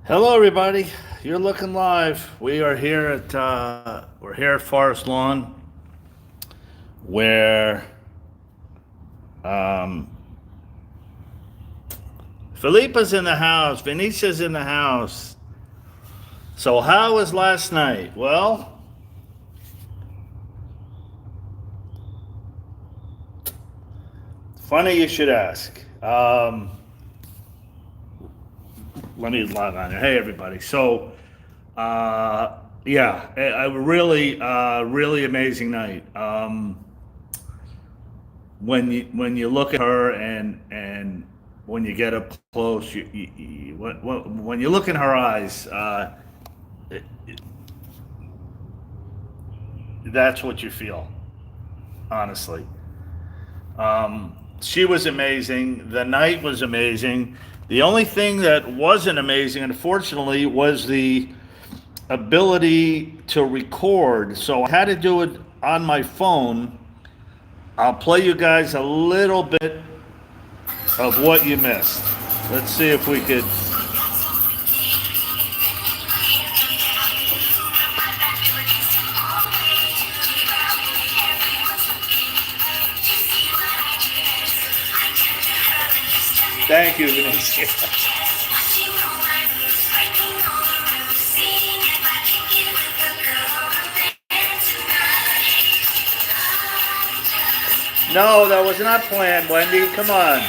Hello, everybody. You're looking live. We're here at Forest Lawn, where um, Felipa's in the house, Venetia's in the house. So how was last night? Well, funny you should ask. Let me log on here. Hey, everybody. So, yeah, a really, really amazing night. When you look at her and when you get up close, when you look in her eyes, it, that's what you feel. Honestly, she was amazing. The night was amazing. The only thing that wasn't amazing, unfortunately, was the ability to record. So I had to do it on my phone. I'll play you guys a little bit of what you missed. Let's see if we could. Thank you, Venetia. No, that was not planned, Wendy. Come on.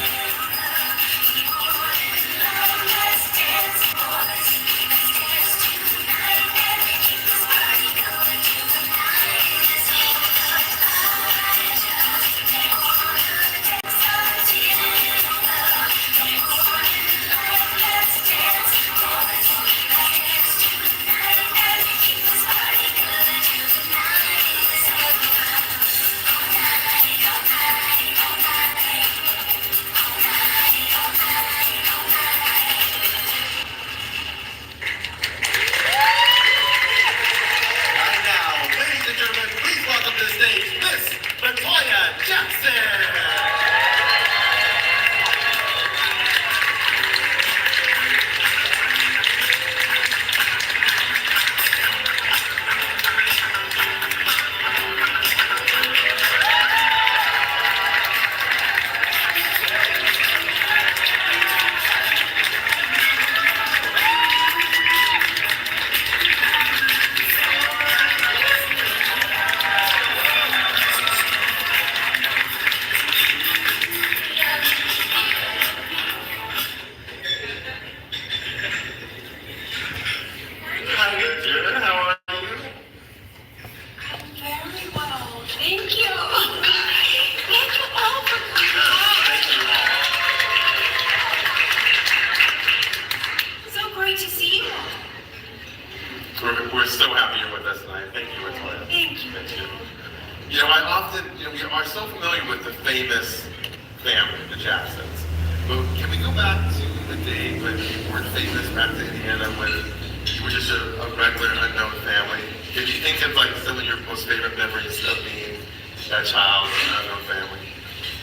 And now, ladies and gentlemen, please welcome to the stage Miss Toya Jackson. Hi, Jen. How are you? Very well, thank you. Thank you all for coming Thank you. by. So great to see you. We're so happy you're with us tonight. Thank you, Toya. Thank you. Thank you. I often, we are so familiar with the famous family, the Jacksons. But can we go back to the day when you weren't famous, back to Indiana, when you were just a regular, unknown family? Can you think of like some of your most favorite memories of being that child in an unknown family?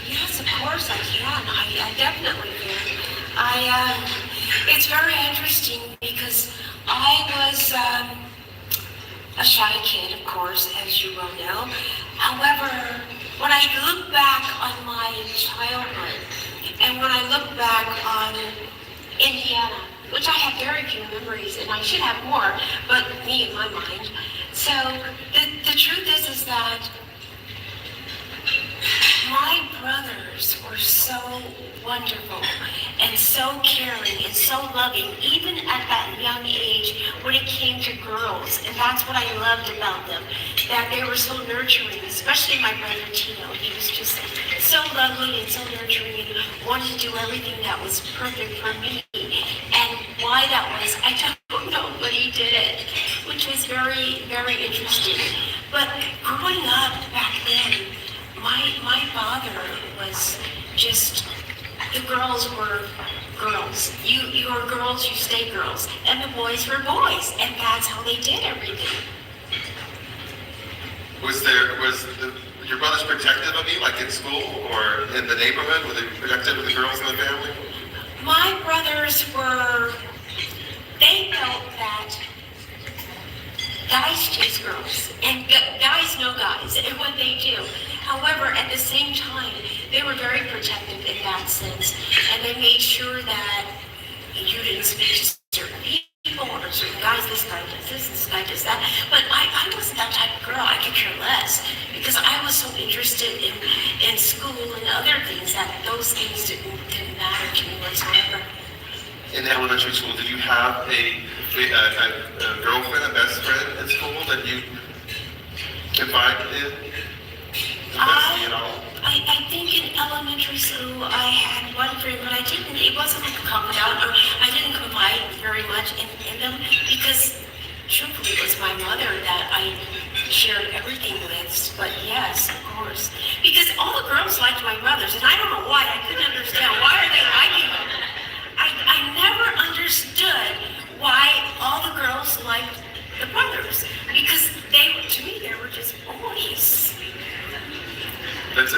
Yes, of course I can. I definitely can. It's very interesting because I was a shy kid, of course, as you well know. However, when I look back on my childhood and when I look back on Indiana, which I have very few memories and I should have more, but me in my mind. So the truth is that my brothers were so wonderful and so caring and so loving, even at that young age when it came to girls. And that's what I loved about them, that they were so nurturing, especially my brother Tino. He was just so lovely and so nurturing and wanted to do everything that was perfect for me. And why that was, I don't know, but he did it, which was very, very interesting. But growing up back then, my father was just, the girls were girls. You are girls, you stay girls. And the boys were boys. And that's how they did everything. Was your brothers protective of you, like in school or in the neighborhood? Were they protective of the girls in the family? My brothers were, they raise girls, and guys know guys and what they do. However, at the same time, they were very protective in that sense, and they made sure that you didn't speak to certain people or certain guys. This guy does this guy does that. But I wasn't that type of girl. I could care less because I was so interested in school and other things that those things didn't matter to me whatsoever. In elementary school, did you have a girlfriend, a best friend in school that you confided in? At all? I think in elementary school I had one friend, but it wasn't like a confidant, or I didn't confide very much in them because truthfully it was my mother that I shared everything with. But yes, of course. Because all the girls liked my brothers, and I don't know why. I couldn't understand why are they liking them. I never understood why all the girls liked the brothers, because to me, they were just boys. Let's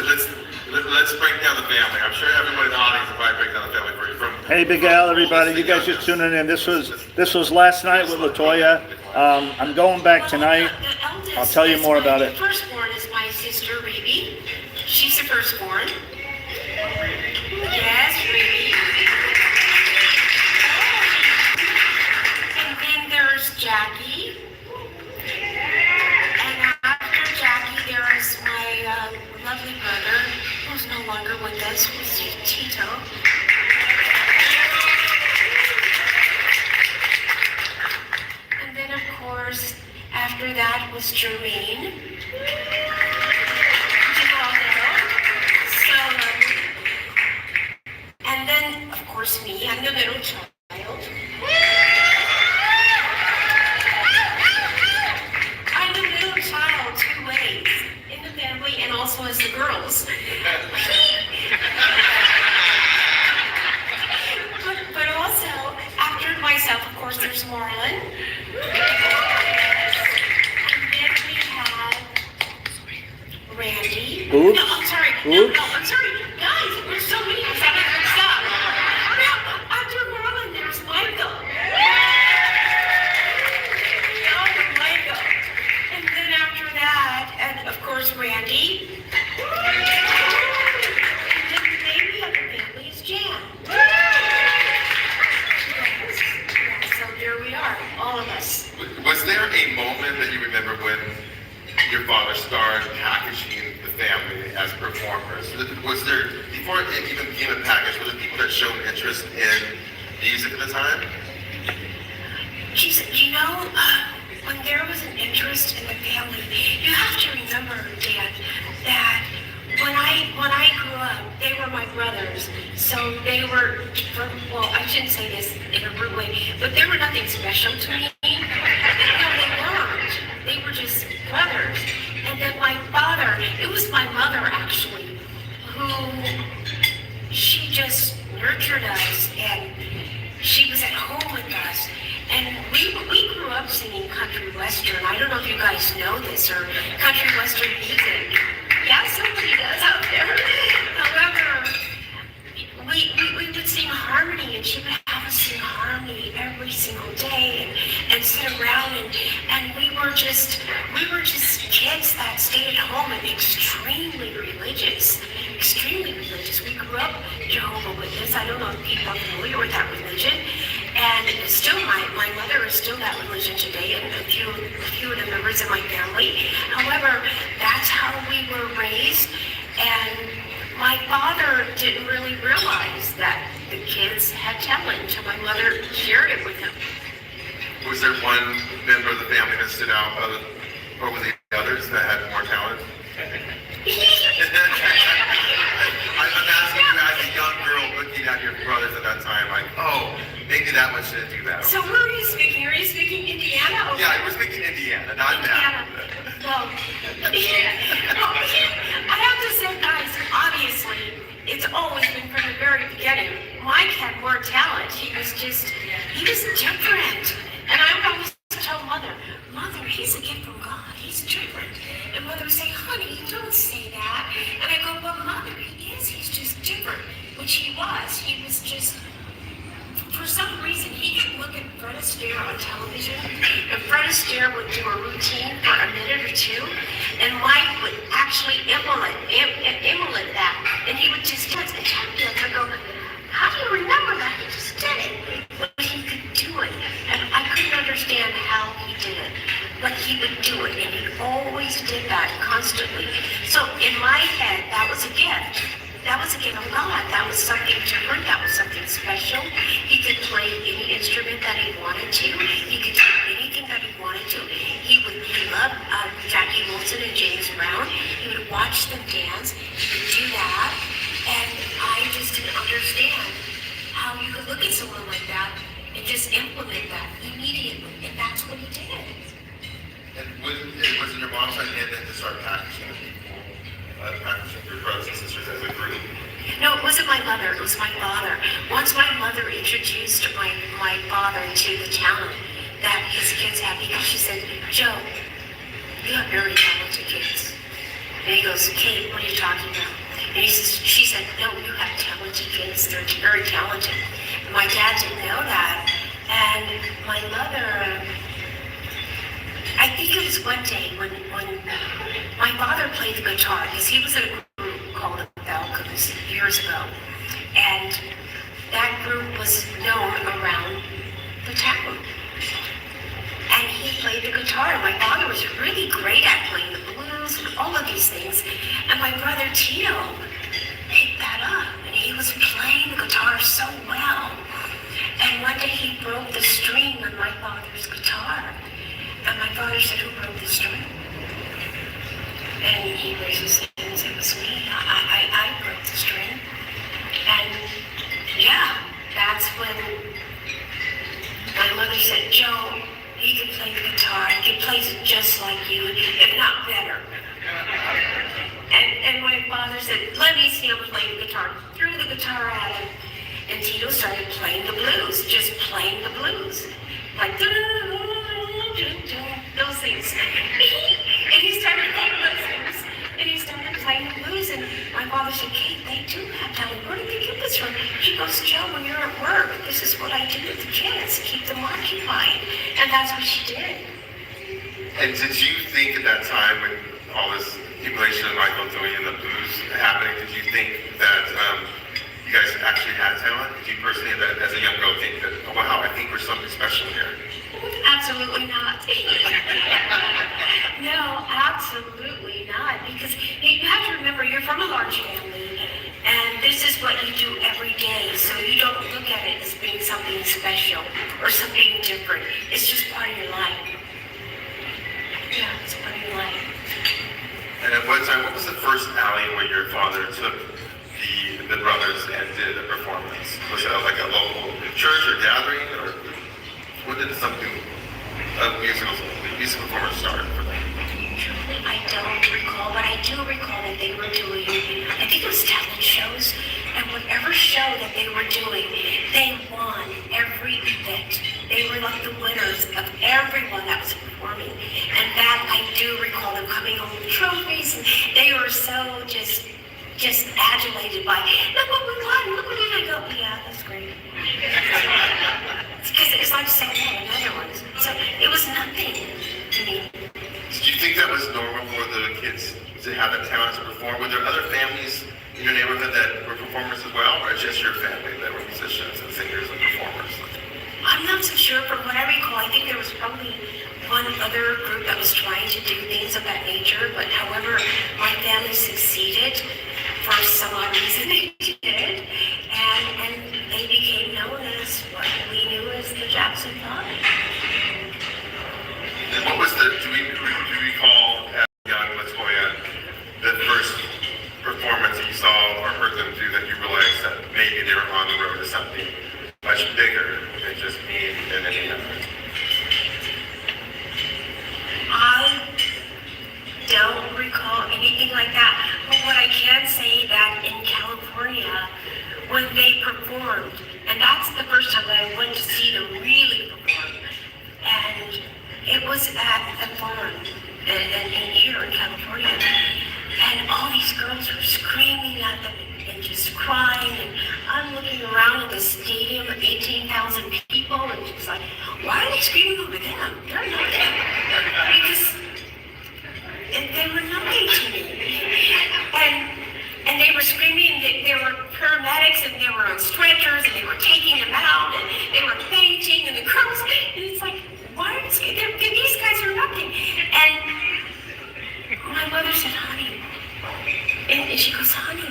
break down the family. I'm sure everybody in the audience will probably break down the family for you. Hey, Big Al, everybody, you guys just tuning in. This was last night with Toya. I'm going back tonight. I'll tell you more about it. The firstborn is my sister, Ruby. She's the firstborn. Yes, Ruby. And then there's Jackie. And after Jackie, there is my lovely brother, who's no longer with us, who's Tito. And then, of course, after that was Jermaine. So lovely. And then, of course, me. I'm the middle child. I'm the middle child two ways, in the family and also as the girls. but also, after myself, of course, there's Marlon. And then we have Randy. Oops. No, I'm sorry. Oops. No, I'm sorry. Guys, there's so many. I'm sorry, mixed up. No, after Marlon, there's Michael. Oh, Michael. And then after that, and of course, Randy. And then the baby of the family is Jan. So here we are, all of us. Was there a moment that you remember when your father started packaging the family as performers? Was there, before it even became a package, were there people that showed interest in music at the time? Geez, when there was an interest in the family, you have to remember, Dan, that when I grew up, they were my brothers. So they were, well, I shouldn't say this in a rude way, but they were nothing special to me. No, they weren't. They were just brothers. And then my father, it was my mother actually, who she just nurtured us, and she was at home with us. And we grew up singing country western. I don't know if you guys know this, or country western music. Yeah, somebody does out there. However, we would sing harmony, and she would have us sing harmony every single day, and sit around, and we were just kids that stayed at home and extremely religious. Extremely religious. We grew up Jehovah's Witness. I don't know if people are familiar with that religion. And still, my mother is still that religion today, and a few of the members of my family. However, that's how we were raised, and my father didn't really realize that the kids had talent until my mother shared it with him. Was there one member of the family that stood out over the others that had more talent? I'm asking you as a young girl looking at your brothers at that time, like, oh, maybe that one shouldn't do that. So where are you speaking? Are you speaking Indiana? Or Yeah, I was thinking Indiana, not Indiana. that. Well, I have to say, guys, obviously, it's always been from the very beginning. Mike had more talent. He was different. And I would always tell Mother, he's a gift from God. He's different. And Mother would say, honey, don't say that. And I go, well, Mother, he is. He's just different. Which he was. He was just, for some reason, he could look in front of Astaire on television, and Fred Astaire would do a routine for a minute or two, and Mike would actually emulate that, and he would just dance and tap dance. I go, how do you remember that? He just did it. But he could do it, and I couldn't understand how he did it, but he would do it, and he always did that constantly. So in my head, that was a gift. That was a gift of God. That was something different. That was something special. He could play any instrument that he wanted to. He could do anything that he wanted to. He loved Jackie Wilson and James Brown. He would watch them dance. He would do that. And I just didn't understand how you could look at someone like that and just implement that immediately. And that's what he did. And was it your mom's idea then to start practicing your brothers and sisters as a group? No, it wasn't my mother, it was my father. Once my mother introduced my father to the talent that his kids have, because she said, Joe, you have very talented kids. And he goes, Kate, what are you talking about? And she said, no, you have talented kids, they're very talented. And my dad didn't know that. And my mother, I think it was one day when my father played the guitar, because he was in a group called the Belkos years ago, and that group was known around the town. And he played the guitar. My father was really great at playing the blues and all of these things, and my brother Tito picked that up, and he was playing the guitar so well. And one day he broke the string on my father's guitar. And my father said, who broke the string? And he raised his hand and said, it was me. I broke the string. And yeah, that's when my mother said, Joe, he can play the guitar. He plays it just like you, if not better. And my father said, let me see him play the guitar. Threw the guitar at him. And Tito started playing the blues, just playing the blues. Like, those things. And he started playing those things. And he started playing the blues. And my father said, Kate, they do have talent. Where did they get this from? She goes, Joe, when you're at work, this is what I do with the kids, keep them occupied. And that's what she did. And did you think at that time when all this accumulation of Michael Toya and the blues happening, did you think that you guys actually had talent? Did you personally, as a young girl, think that, oh wow, I think we're something special here? Absolutely not. No, absolutely not. Because you have to remember, you're from a large family, and this is what you do every day. So you don't look at it as being something special or something different. It's just part of your life. Yeah, it's part of your life. And at what time, what was the first outing where your father took the brothers and did a performance? Was it like a local church or gathering, or when did something, a musical performance start for them? I don't recall, but I do recall that they were doing, I think it was talent shows, and whatever show that they were doing, they won every event. They were like the winners of everyone that was performing. And that I do recall them coming home with trophies, and they were so just adulated by, look what we won, look what we did. I go, yeah, that's great. Because it's like saying, oh, another one. So it was nothing to me. Did you think that was normal for the kids to have that talent to perform? Were there other families in your neighborhood that were performers as well, or just your family that were musicians and singers and performers? I'm not so sure. From what I recall, I think there was probably one other group that was trying to do things of that nature, but however, my family succeeded for some odd reason they did, and they became known as what we knew as the Jackson Five. And what was do we recall as young Latoya, the first performance that you saw or heard them do that you realized that maybe they were on the road to something much bigger than just me and any other? I don't recall anything like that, but what I can say that in California, when they performed, and that's the first time that I went to see them really perform, and it was at a farm and here in California, and all these girls were screaming at them and just crying, and I'm looking around at the stadium of 18,000 people, and just like, why are they screaming over them? They're nothing. Because they were nothing to me. And they were screaming, they were paramedics, and they were on stretchers, and they were taking them out, and they were fainting, and the girls, and it's like, why are these guys are nothing. And my mother said, honey, and she goes, honey,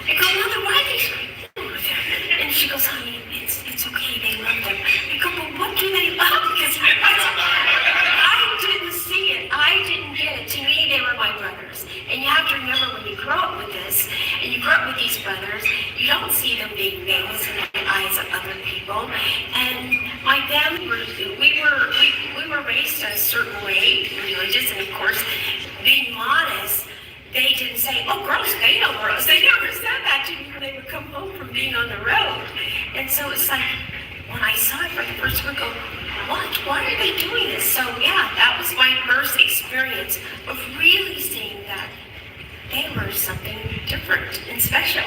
I go, Mother, why are they screaming over there? And she goes, honey, it's okay, they love them. I go, but what do they love? Because I didn't see it. I didn't get it. To me, they were my brothers. And you have to remember, when you grow up with this, and you grow up with these brothers, you don't see them being famous in the eyes of other people. And my family, we were raised a certain way, religious, and of course, being modest. They didn't say, oh, gross, they know gross. They never said that to me when they would come home from being on the road. And so it's like, when I saw it for the first time, I go, what? Why are they doing this? So yeah, that was my first experience of really seeing that they were something different and special.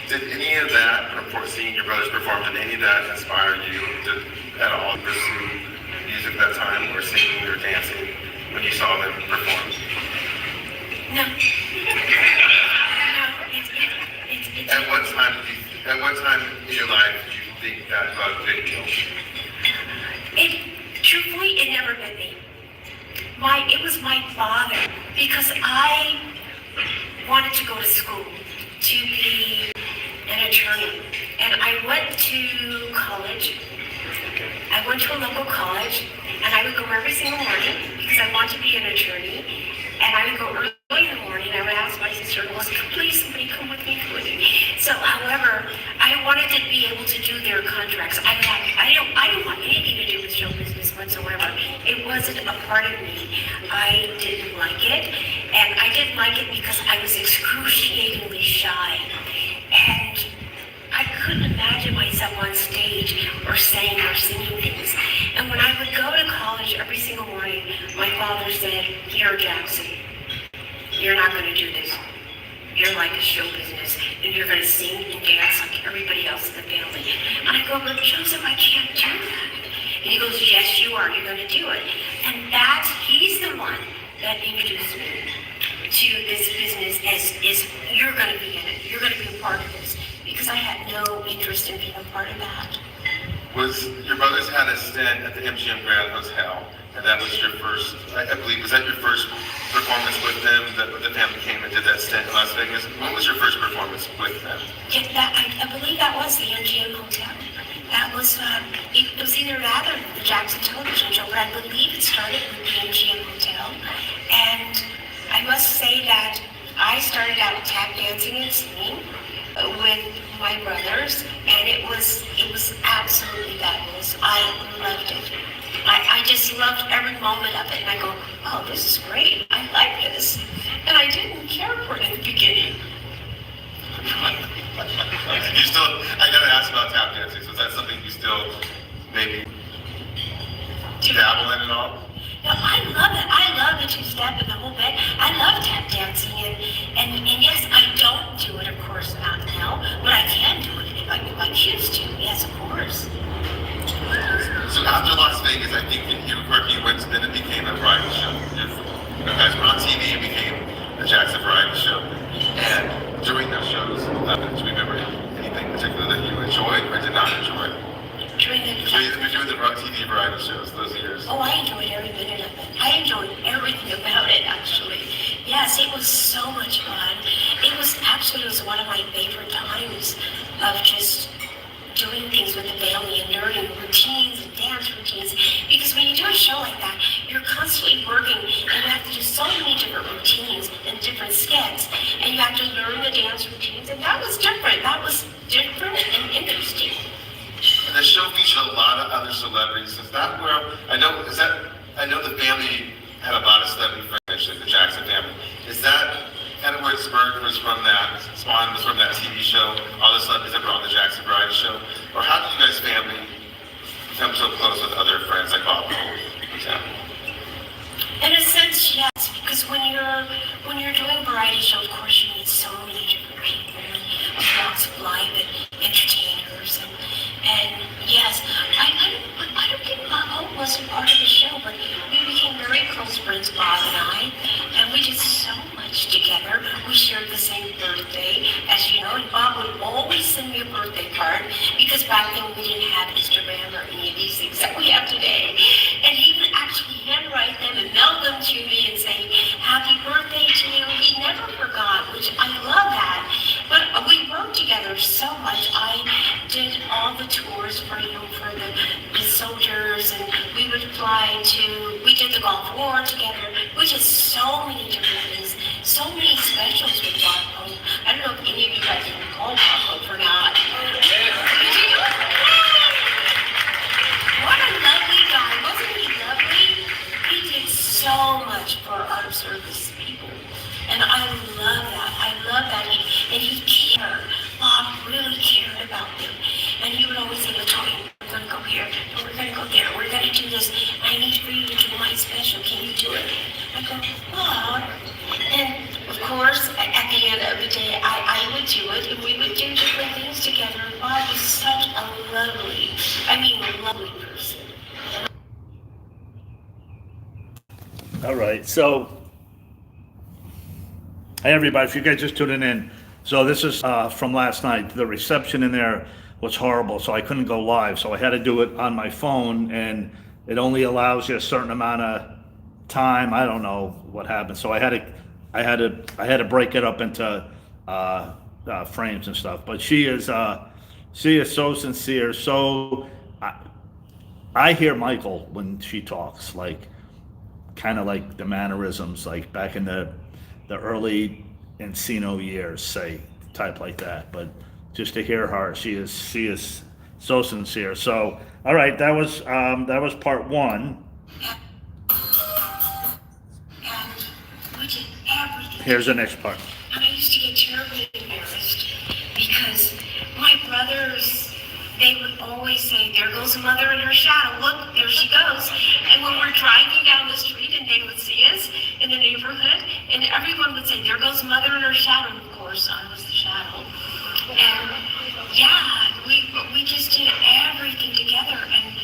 Did any of that, seeing your brothers perform, did any of that inspire you to at all pursue music at that time, or singing or dancing when you saw them perform? No. At what time in your life did you think that was a big deal? Truthfully, it never bit me. It was my father, because I wanted to go to school to be an attorney. And I went to college. I went to a local college, and I would go every single morning because I wanted to be an attorney. And I would go early in the morning. I would ask my sister, please, somebody come with me, come with me. So, however, I wanted to be able to do their contracts. I don't want anything to do with show business whatsoever. It wasn't a part of me. I didn't like it. And I didn't like it because I was excruciatingly shy. And I couldn't imagine myself on stage or saying or singing things. And when I would go to college every single morning, my father said, here, Jackson, you're not going to do this. You're like a show business, and you're going to sing and dance like everybody else in the family. And I go, but Joseph, I can't do that. And he goes, yes, you are. You're going to do it. And he's the one that introduced me to this business as you're going to be in it. You're going to be a part of this. Because I had no interest in being a part of that. Your brothers had a stint at the MGM Grand Hotel, and that was your first, I believe, was that your first performance with them, that the family came and did that stint in Las Vegas? When was your first performance with them? Yeah, I believe that was the MGM Hotel. That was, it was either that or the Jackson Television Show, but I believe it started with the MGM Hotel. And I must say that I started out tap dancing and singing with my brothers, and it was absolutely fabulous. I loved it. I just loved every moment of it, and I go, oh, this is great. I like this. And I didn't care for it in the beginning. I gotta ask about tap dancing, so is that something you still maybe dabble in at all? No, I love it. I love the two-step and the whole bit. I love tap dancing, and yes, I don't do it, of course, not now, but I can do it if I choose to. Yes, of course. So after Las Vegas, I think you went, then it became a variety show. You guys were on TV, it became the Jackson Variety Show. And during those shows, do you remember anything particular that you enjoyed or did not enjoy? During the TV variety shows those years. Oh, I enjoyed every minute of it. I enjoyed everything about it, actually. Yes, it was so much fun. It was one of my favorite times of just doing things with the family and learning routines and dance routines. Because when you do a show like that, you're constantly working and you have to do so many different routines and different skits. And you have to learn the dance routines. And that was different. That was different and interesting. And the show featured a lot of other celebrities. Is that where I know the family had a lot of celebrity friends, the Jackson family. Is that kind of where it spurred was from that TV show, all the celebrities that were on the Jackson Variety Show? Or how did you guys' family become so close with other friends like Bob, for example? In a sense, yes, because when you're doing variety shows, of course you meet so many different people and walks of life and entertainers and yes, I don't think Bob we did the Gulf War together. We did so many different things, so many specials with Bob. I don't know if any of you guys even call Bob or not. What a lovely guy. Wasn't he lovely? He did so much for our service people. And I love that. I love that. He cared. Bob really cared about them. And he would always say, Toya, we're going to go here. And we're going to go there. We're going to do this. I need for you to do my special. Can you do it? I go, Bob. And of course, at the end of the day, I would do it. And we would do different things together. Bob was such a lovely person. All right, so hey everybody, if you guys just tuning in, so this is from last night. The reception in there was horrible, so I couldn't go live, so I had to do it on my phone, and it only allows you a certain amount of time. I don't know what happened, so I had to break it up into frames and stuff. But she is so sincere. So I hear Michael when she talks, like kind of like the mannerisms, like back in the early Encino years, say, type like that. But just to hear her, she is so sincere. So, all right, that was part one. And we did everything. Here's the next part. And I used to get terribly embarrassed because my brothers, they would always say, there goes mother in her shadow. Look, there she goes. And when we're driving down the street and they would see us in the neighborhood, and everyone would say, there goes mother in her shadow. And of course, I was the shadow. And yeah, we just did everything together. And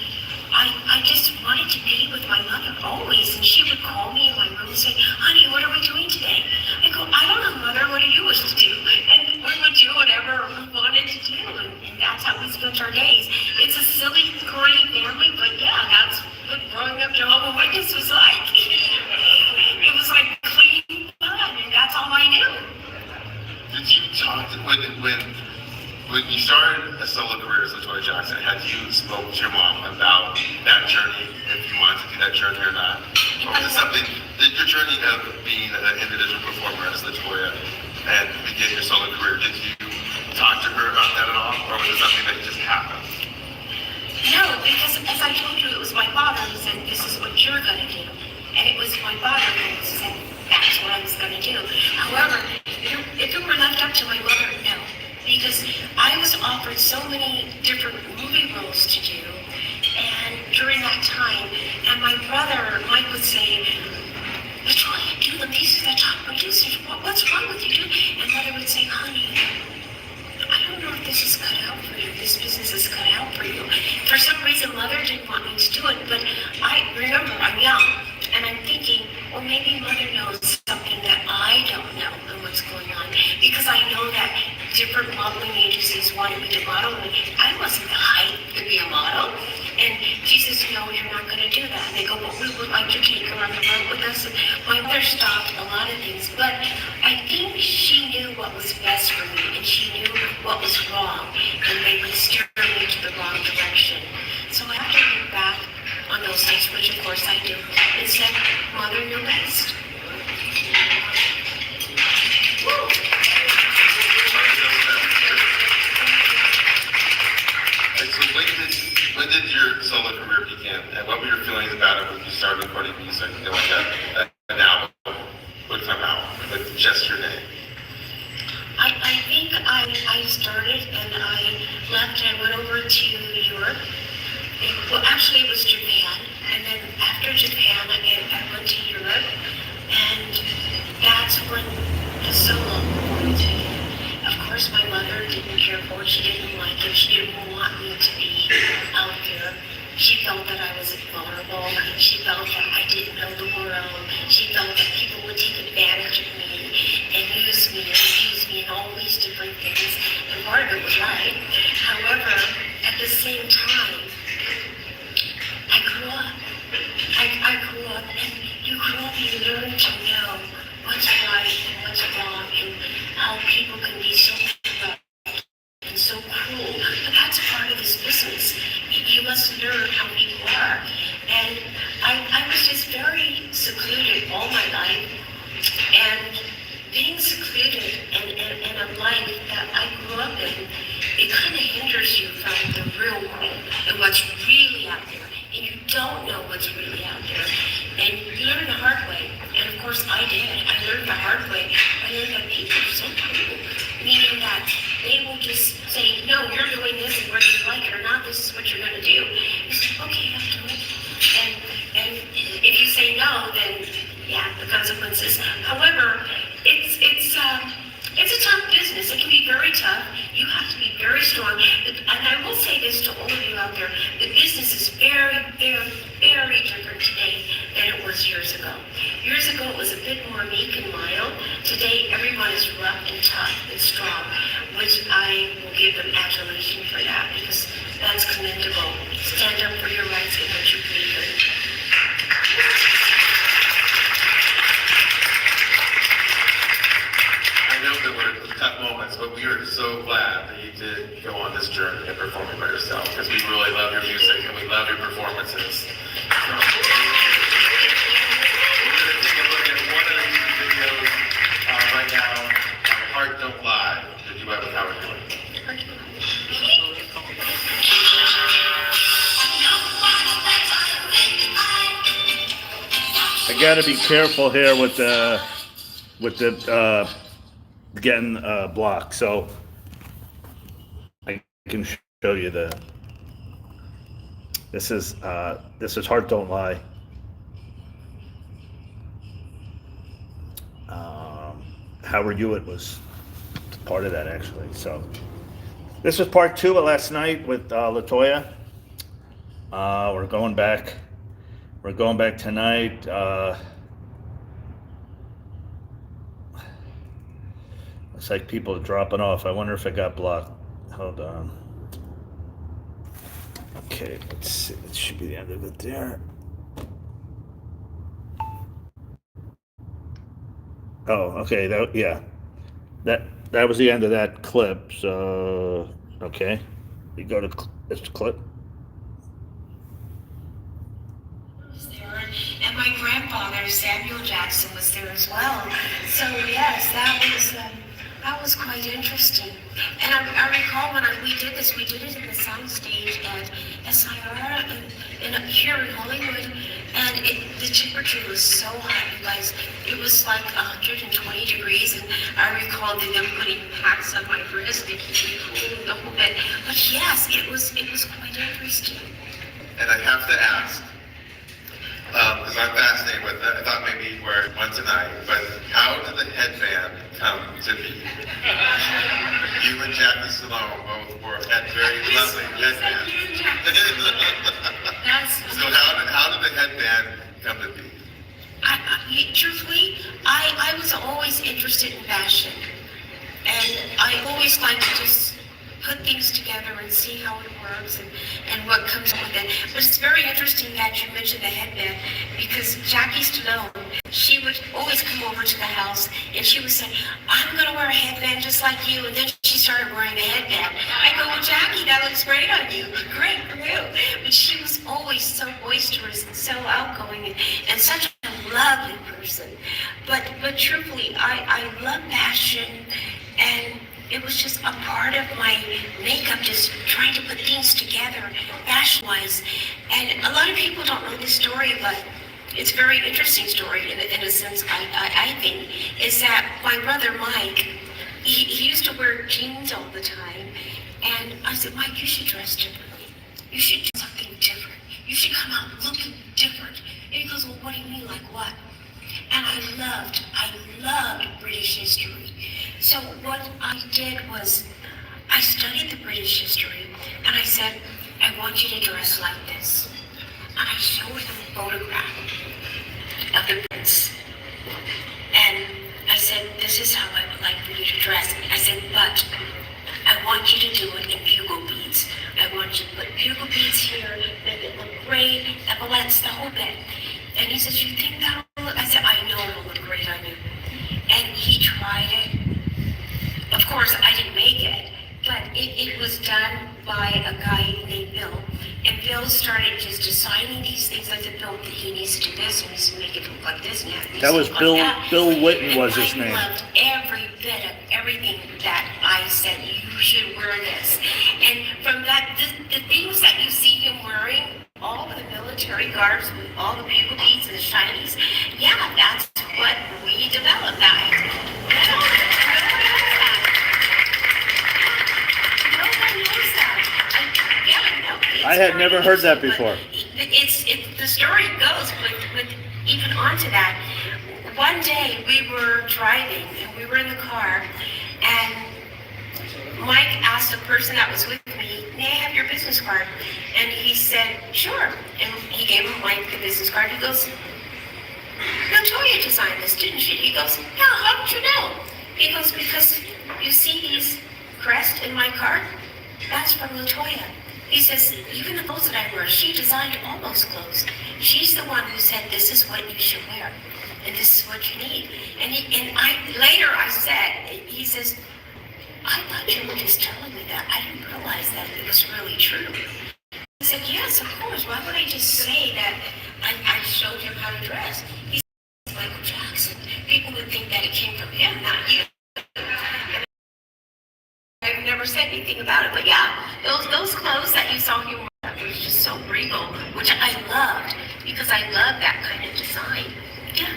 I just wanted to be with my mother always. And she would call me in my room and say, honey, what are we doing today? I go, I don't know, Mother, what do you wish to do? And we would do whatever we wanted to do. And that's how we spent our days. It's a silly, corny family, but yeah, that's what growing up Jehovah's Witness was like. It was like clean fun, and that's all I knew. Did you talk to, when you started a solo career as Toya Jackson, had you spoke to your mom about that journey, if you wanted to do that journey or not? Or was it something, your journey of being an individual performer as Toya and begin your solo career, did you talk to her about that at all? Or was it something that just happened? No, because as I told you, it was my father who said, this is what you're going to do. And it was my father who said, that's what I was going to do. However, if it were left up to my mother, no. Because I was offered so many different movie roles to do, and during that time, and my brother, Mike, would say, Toya, do them, these are the top producers, what's wrong with you? And Mother would say, honey, I don't know if this is cut out for you, this business is cut out for you. For some reason, Mother didn't want me to do it, but I remember, I'm young, and I'm thinking, well, maybe Mother knows something that I don't know and what's going on, because I know that different modeling agencies wanted me to model, and I wasn't the height to be a model. And she says, no, you're not going to do that. And they go, but we would like to take her on the road with us. And my mother stopped a lot of things, but I think she knew what was best for me, and she knew what was wrong, and they would steer me to the wrong direction. So I have to look back on those days, which of course I do, and said, Mother knew best. Woo! When did your solo career begin, and what were your feelings about it when you started recording music, like an album would come out with just your name? I think I started and I left and I went over to Europe. Well, actually it was Japan, and then after Japan I went to Europe, and that's when the solo recording began. Of course, my mother didn't care for it. She didn't like it. She didn't want me to be out there. She felt that I was vulnerable. She felt that I didn't know the world. She felt that people would take advantage of me and use me and abuse me and all these different things. And part of it was right. However, at the same time, I grew up. I grew up, and you grow up, you learn to know what's right and what's wrong, and how people can be so corrupt and so cruel. But that's part of this business. You must learn how people are. And secluded all my life, and being secluded in a life that I grew up in, it kind of hinders you from the real world and what's really out there. And you don't know what's really out there. And you learn the hard way. And of course I did. I learned the hard way. I learned that people are so cruel, meaning that they will just say, no, you're doing this, and whether you like it or not, this is what you're going to do. You say, okay, I'll do it. And if you say no, then yeah, the consequences. However, it's a tough business. It can be very tough. You have to be very strong. And I will say this to all of you out there: the business is very, very, very different today than it was years ago. Years ago, it was a bit more meek and mild. Today, everyone is rough and tough and strong, which I will give them adulation for that, because that's commendable. Stand up for your rights and what you believe in. I know that we're tough moments, but we are so glad that you did go on this journey of performing by yourself, because we really love your music and we love your performances. So, we're going to take a look at one of these videos right now. Heart Don't Lie, the duet with Howard Joy. I gotta be careful here with the getting blocked, so I can show you this is Heart Don't Lie. Howard Hewitt was part of that, actually. So this was part 2 of last night with Toya. We're going back tonight. Looks like people are dropping off. I wonder if it got blocked. Hold on. Okay, let's see. It should be the end of it there. Oh, okay. That was the end of that clip. So, okay. You go to this clip. And my grandfather, Samuel Jackson, was there as well. So yes, that was quite interesting. And I recall when we did this, we did it in the soundstage at SIR here in Hollywood, and the temperature was so hot, you guys. It was like 120 degrees, and I recall them putting packs on my wrist to keep me cool the whole bit. But yes, it was quite interesting. And I have to ask, because I'm fascinated with it, I thought maybe wear it once a night, but how did the headband come to be? You and Jackie Stallone both wore very lovely headbands. So how did the headband come to be? Truthfully, I was always interested in fashion, and I always like to just put things together and see how it works and what comes up with it. But it's very interesting that you mentioned the headband, because Jackie Stallone, she would always come over to the house and she would say, I'm going to wear a headband just like you. And then she started wearing the headband. I go, well, Jackie, that looks great on you. Great for you. But she was always so boisterous and so outgoing and such a lovely person. But truthfully, I love fashion, and it was just a part of my makeup, just trying to put things together fashion-wise. And a lot of people don't know this story, but it's a very interesting story in a sense, I think, is that my brother Mike, he used to wear jeans all the time. And I said, Mike, you should dress differently. You should do something different. You should come out looking different. And he goes, well, what do you mean, like what? And I loved British history. So what I did was I studied the British history, and I said, I want you to dress like this. And I showed him a photograph of the prince. And I said, this is how I would like for you to dress. I said, but I want you to do it in bugle beads. I want you to put bugle beads here, make it look great, epaulets, the whole bit. And he says, you think that'll look? I said, I know it'll look great on you. And he tried it. Of course, I didn't make it, but it was done by a guy named Bill. And Bill started just deciding these things. I said, Bill, he needs to do this, he needs to make it look like this, and it needs That to was look Bill. like that. Bill Witten was And his name. I loved every bit of everything that I said, you should wear this. And from that, the things that you see him wearing, all the military guards with all the bugle beads and the shinies, yeah, that's what we developed that. Nobody knows that. I had never heard that before. The story goes with even onto that. One day we were driving and we were in the car, and Mike asked the person that was with me, may I have your business card? And he said, sure. And he gave Mike the business card. He goes, no, Toya designed this, didn't she? He goes, yeah, how did you know? He goes, because you see these crests in my card? That's from Toya. He says, even the clothes that I wear, she designed all those clothes. She's the one who said, this is what you should wear, and this is what you need. And later I said, he says, I thought you were just telling me that. I didn't realize that it was really true. I said, yes, of course. Why would I just say that I showed him how to dress? He said, Michael Jackson. People would think that it came from him, not you. I've never said anything about it, but yeah, those clothes that you saw him wear was just so regal, which I loved, because I love that kind of design. Yeah.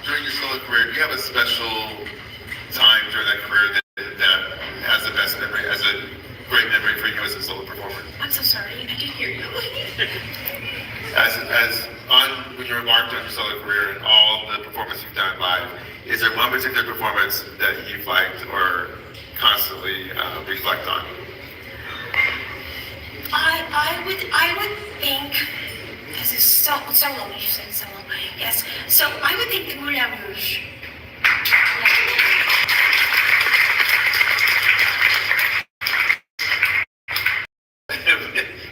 During your solo career, do you have a special time during that career that has the best memory, has a great memory for you as a solo performer? I'm so sorry, I didn't hear you. When you embarked on your solo career and all the performances you've done live, is there one particular performance that you've liked or constantly reflect on? I would think, this is solo, you said solo, yes. So I would think the Moulin Rouge.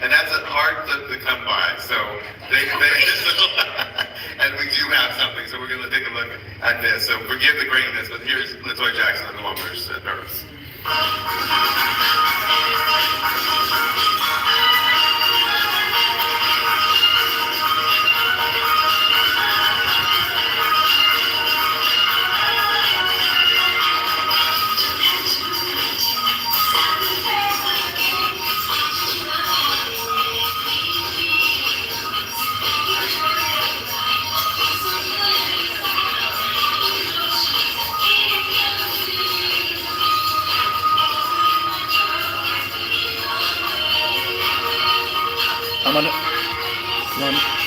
And that's a hard clip to come by, so and we do have something, so we're going to take a look at this. So forgive the graininess, but here's Toya Jackson and the Wonders at Nervous.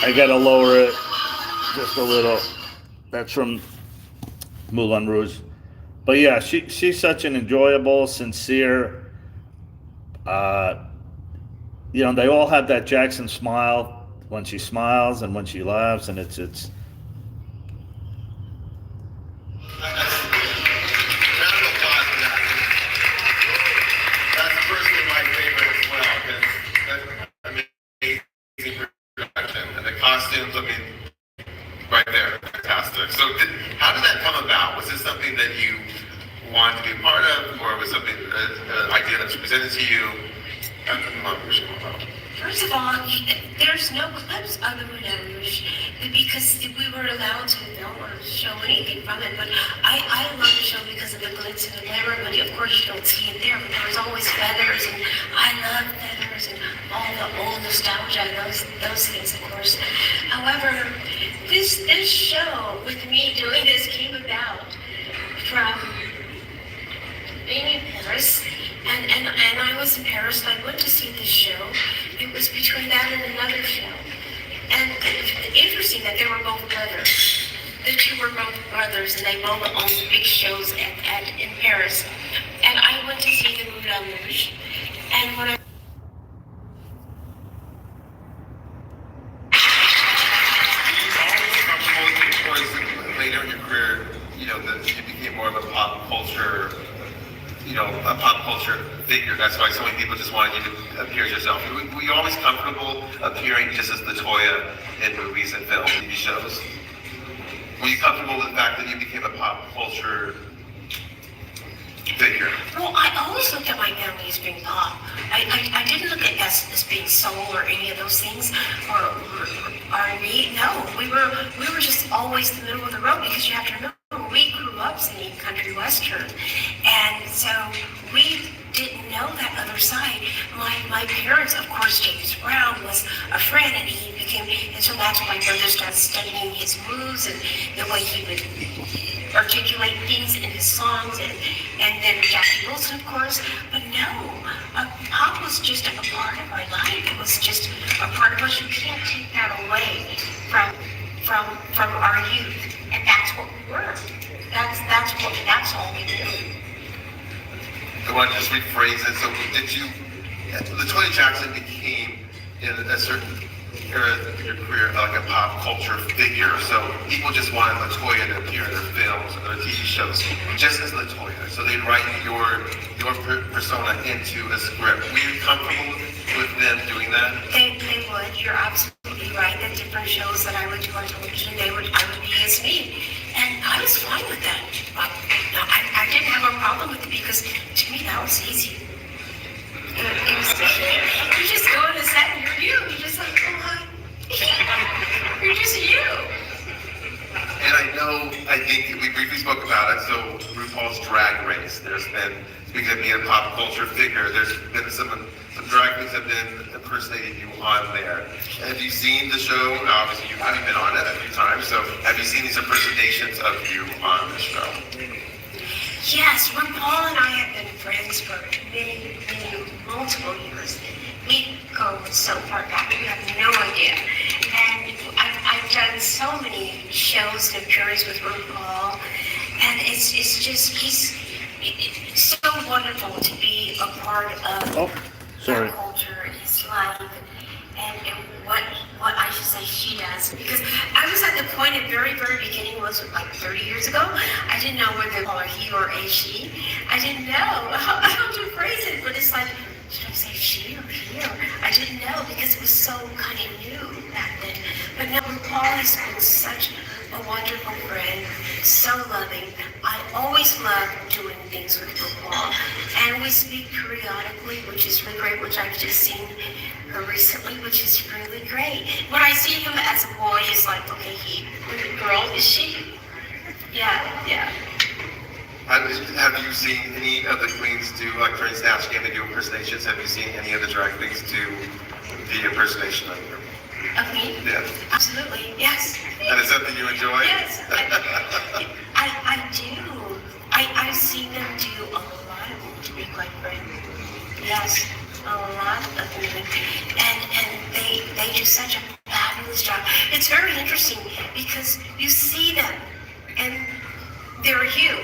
I gotta lower it just a little. That's from Moulin Rouge. But yeah, she's such an enjoyable, sincere, they all have that Jackson smile when she smiles and when she laughs, and it's Round of applause for that. That's personally my favorite as well, because that's amazing production. And the costumes, right there, fantastic. So how did that come about? Was this something that you wanted to be a part of, or was something, an idea that was presented to you? First of all, there's no clips of the Moulin Rouge because we were allowed to film or show anything from it. But I love the show because of the glitz and the glamour. But of course, you don't see it there. But there was always feathers, and I love feathers and all the old nostalgia and those things, of course. However, this show with me doing this came about from being in Paris. And I was in Paris, and I went to see this show. It was between that and another show. And interesting that they were both brothers. The two were both brothers, and they both owned big shows in Paris. And I went to see the Moulin Rouge. And when I later in your career, that you became more of a pop culture figure. That's why so many people just wanted you to appear as yourself. Were you always comfortable appearing just as the Toya in movies and films, TV shows? Were you comfortable with the fact that you became a pop culture figure? Well, I always looked at my family as being pop. I didn't look at us as being soul or any of those things, or R&B. No, we were just always the middle of the road, because you have to remember, we grew up singing country western, and so we didn't know that other side. My parents, of course, James Brown was a friend, and he became, and so that's when my brother started studying his moves and the way he would articulate things in his songs, and then Jackie Wilson, of course. But no, pop was just a part of our life. It was just a part of us. You can't take that away from our youth, and that's what we were. That's all we do. I want to just rephrase it. So did you, LaToya Jackson became in a certain era of your career like a pop culture figure. So people just wanted LaToya to appear in their films or their TV shows just as LaToya. So they'd write your persona into a script. Were you comfortable with them doing that? They would. You're absolutely right. The different shows that I would do on television, I would be as me. And I was fine with that. I didn't have a problem with it, because to me that was easy. It was you just go on the set and you're you. You're just like, oh hi. You're just you. And I think we briefly spoke about it. So RuPaul's Drag Race. There's been, speaking of being a pop culture figure, there's been some drag queens have been impersonating you on there. Have you seen the show? Obviously, you haven't been on it a few times. So have you seen these impersonations of you on the show? Yes, RuPaul and I have been friends for many, multiple years. We go so far back, you have no idea. And I've done so many shows and appearances with RuPaul, and it's just, he's so wonderful to be a part of that culture, his life, and what I should say she does. Because I was at the point at very beginning, was like 30 years ago, I didn't know whether to call her he or a she. I didn't know how to phrase it, but it's like, should I say she or he? Or I didn't know, because it was so kind of new back then. But now RuPaul has been such a wonderful friend, so loving. I always love doing things with RuPaul, and we speak periodically, which is really great, which I've just seen her recently, which is really great. When I see him as a boy, it's like, okay, he, when the girl is she. Yeah. Have you seen any of the queens do, like for instance, Snatch Game, they do impersonations? Have you seen any of the drag queens do the impersonation of you? Of me? Yes. Absolutely, yes. And is that something you enjoy? Yes, I do. I've seen them do a lot of them, to be quite frank. Yes, a lot of them. And they do such a fabulous job. It's very interesting, because you see them, and they're you.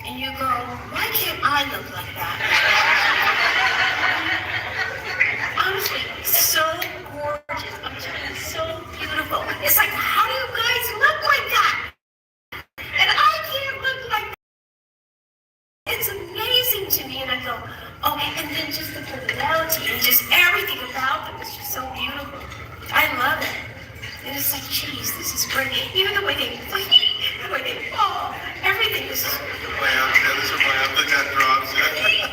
And you go, why can't I look like that? Honestly, so gorgeous. I'm telling you, so beautiful. It's like, how do you guys look like that? And I can't look like that. It's amazing to me. And I go, oh, and then just the personality and just everything about them is just so beautiful. I love it. And it's like, geez, this is great. Even the way they fall, everything is just... Look at drops.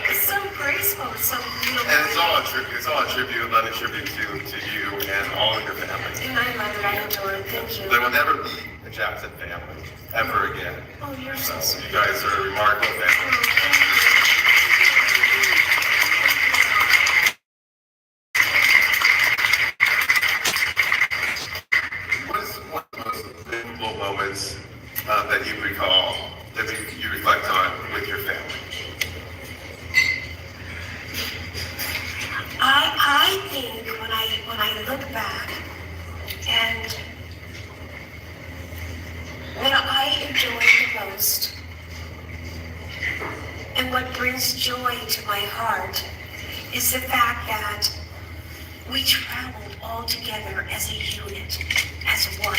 It's so graceful, it's so beautiful. And it's all a tribute. It's all a tribute, not a tribute to you and all of your family. And I love it. I enjoy it. Thank you. There will never be a Jackson family ever again. Oh, you're so sweet. You guys are a remarkable family. Oh, thank you. Moments that you recall, that you reflect on with your family? I think when I look back, and what I enjoy the most, and what brings joy to my heart, is the fact that we traveled all together as a unit, as one.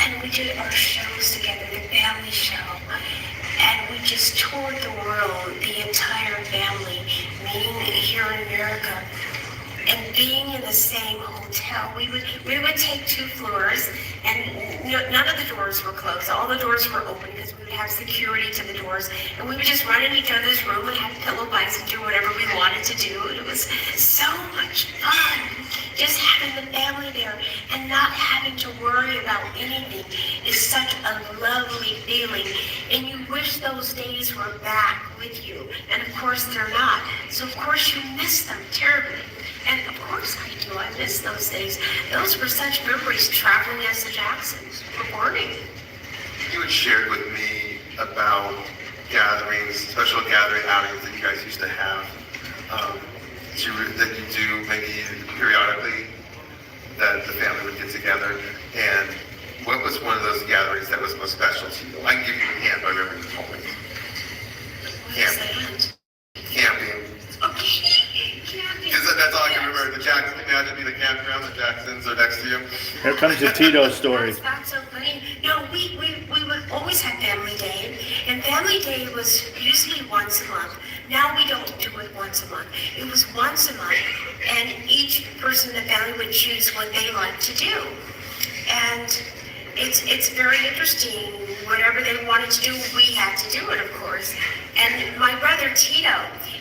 And we did our shows together, the family show, and we just toured the world, the entire family, meeting here in America. and being in the same hotel. We would take 2 floors, and none of the doors were closed. All the doors were open because we would have security to the doors, and we would just run in each other's room and have pillow fights and do whatever we wanted to do. And it was so much fun, just having the family there and not having to worry about anything is such a lovely feeling. And you wish those days were back with you. And of course they're not. So of course you miss them terribly. And of course I do. I miss those days. Those were such memories traveling as the Jacksons, performing. You had shared with me about gatherings, special gathering outings that you guys used to have, that you do maybe periodically, that the family would get together. And what was one of those gatherings that was most special to you? I can give you a hint, I remember you told me. Camping. Because that's all I can remember. The Jacksons, imagine being the campground, the Jacksons are next to you. Here comes the Tito story. That's so funny. No, we would always have family day, and family day was usually once a month. Now we don't do it once a month. It was once a month, and each person in the family would choose what they like to do. And it's very interesting. Whatever they wanted to do, we had to do it, of course. And my brother Tito,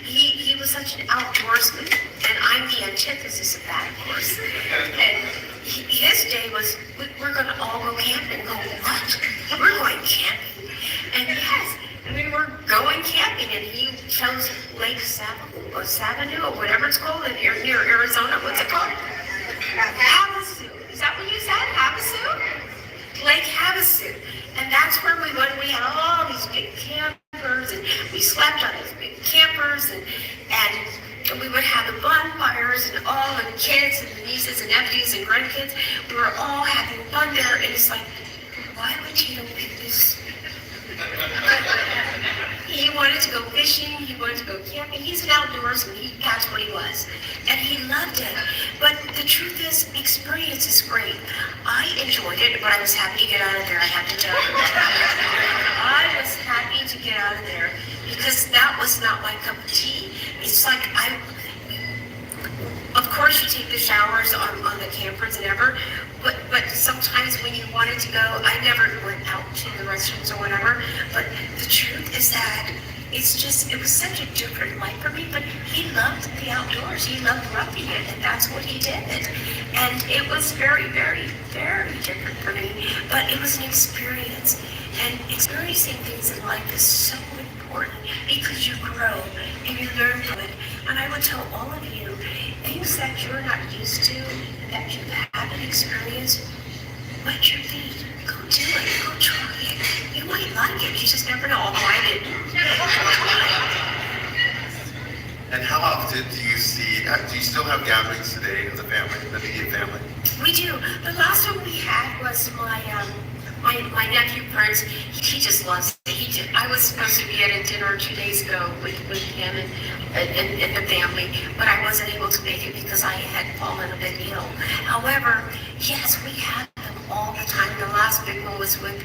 he was such an outdoorsman, and I'm the antithesis of that, of course. And his day was, we're going to all go camping. Go, what? We're going camping? And yes, we were going camping, and he chose Lake Savanu, or whatever it's called, near Arizona. What's it called? Havasu. Is that what you said? Havasu? Lake Havasu. And that's where we went. We had all these big campers, and we slept on these big campers, and we would have the bonfires, and all the kids and the nieces and nephews and grandkids. We were all having fun there, and it's like, why would you pick this? He wanted to go fishing, he wanted to go camping. He's an outdoorsman, that's what he was. And he loved it. But the truth is, experience is great. I enjoyed it, but I was happy to get out of there, I have to tell you. I was happy to get out of there because that was not my cup of tea. It's like of course you take the showers on the campers and ever, but sometimes when you wanted to go, I never went out to the restrooms or whatever, but the truth is that it was such a different life for me, but he loved the outdoors, he loved roughing it, and that's what he did. And it was very, very, very different for me, but it was an experience, and experiencing things in life is so important because you grow and you learn from it. And I would tell all of you, things that you're not used to, that you haven't experienced, wet your feet. Go do it. Go try it. You might like it. You just never know. Although I didn't. And how often do you still have gatherings today as a family, the immediate family? We do. The last one we had was my nephew Prince. He just loves it. I was supposed to be at a dinner 2 days ago with him and the family, but I wasn't able to make it because I had fallen a bit ill. However, yes, we have them all the time. The last big one was with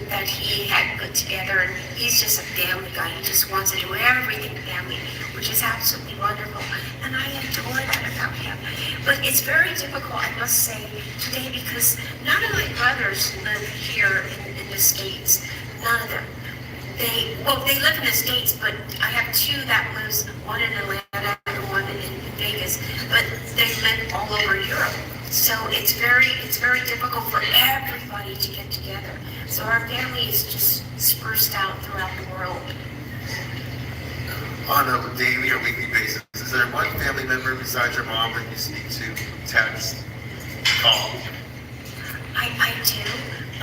that he had put together, and he's just a family guy. He just wants to do everything family, which is absolutely wonderful. And I adore that about him. But it's very difficult, I must say, today because none of my brothers live here in the States. None of them. They live in the States, but I have 2 that lives, one in Atlanta and one in Vegas, but they live all over Europe. So it's very difficult for everybody to get together. So our family is just dispersed out throughout the world. On a daily or weekly basis, is there one family member besides your mom that you speak to, text, call? I do.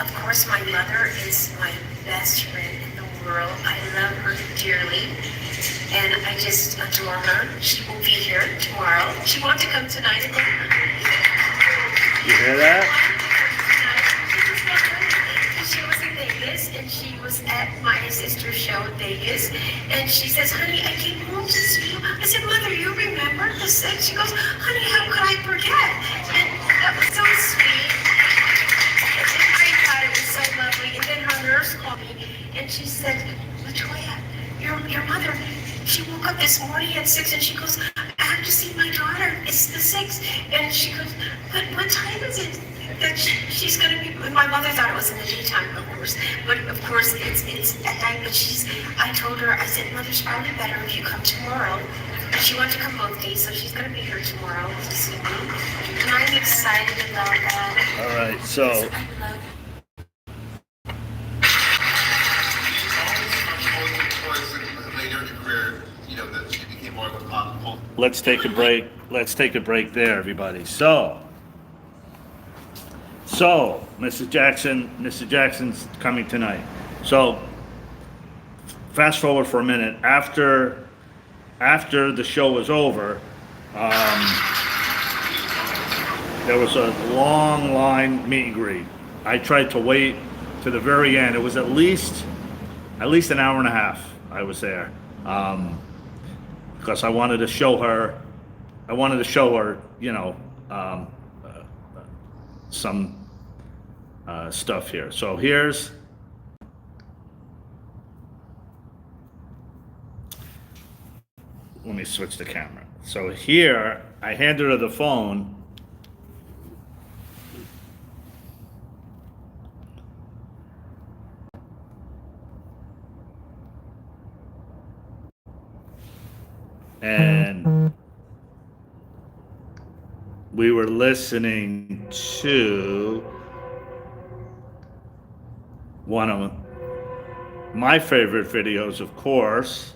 Of course, my mother is my best friend in the world. I love her dearly, and I just adore her. She will be here tomorrow. She wanted to come tonight again. You hear that? She was in Vegas, and she was at my sister's show in Vegas, and she says, honey, I came home to see you. I said, Mother, you remember the sex? She goes, honey, how could I forget? And that was so sweet. I thought it was so lovely. And then her nurse called me, and she said, Toya, your mother, she woke up this morning at 6, and she goes, have to see my daughter. It's the 6th. And she goes, but what time is it? That she's going to be, my mother thought it was in the daytime, of course. But of course, it's at night. But I told her, I said, Mother's probably better if you come tomorrow. And she wanted to come both days, so she's going to be here tomorrow to see me. And I'm excited about that. All right, so Later in your career, you know, that she became more of a pop culture. let's take a break. Let's take a break there, everybody. So, Mrs. Jackson's coming tonight. So, fast forward for a minute. After the show was over, there was a long line meet and greet. I tried to wait to the very end. It was at least an hour and a half I was there, because I wanted to show her, you know, some stuff here. So here's, let me switch the camera. So here, I handed her the phone. And we were listening to one of my favorite videos, of course.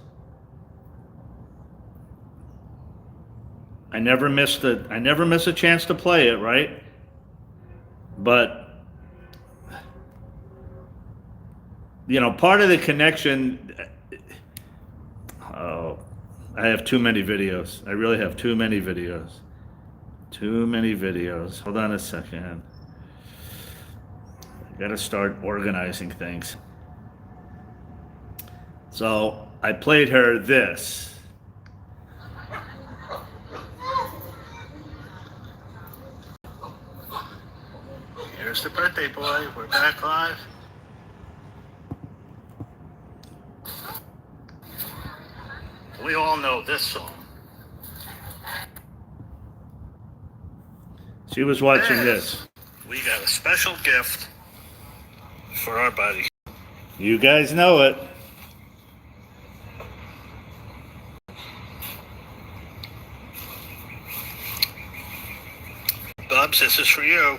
I never miss a chance to play it, right? But you know, part of the connection, oh, I have too many videos. I really have too many videos. Too many videos. Hold on a second. I gotta start organizing things. So I played her this. Here's the birthday boy. We're back live. We all know this song. She was watching this. We got a special gift for our buddy. You guys know it. Bubs, this is for you.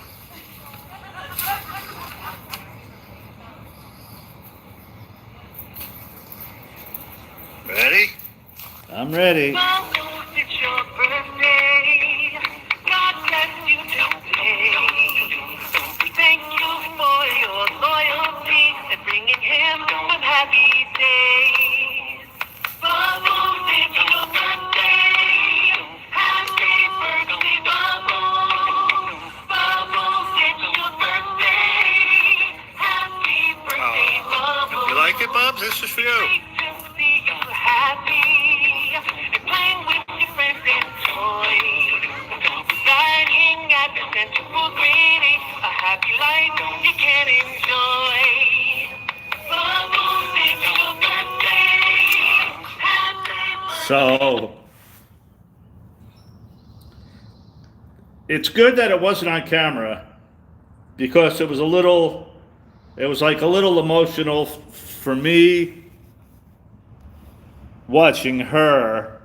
Ready? I'm ready. Mom knows it's your birthday. God bless you today. Thank you for your loyalty and bringing him some happy days. Bubbles, it's your birthday. Happy birthday, Bubbles. Bubbles, it's your birthday. Happy birthday, Bubbles. You like it, Bubs? This is for you. See you happy and playing with your friends and toys. Dining at the Central Greedy, a happy life you can enjoy. Bubbles, it's your birthday. Happy So it's good that it wasn't on camera, because it was like a little emotional for me watching her,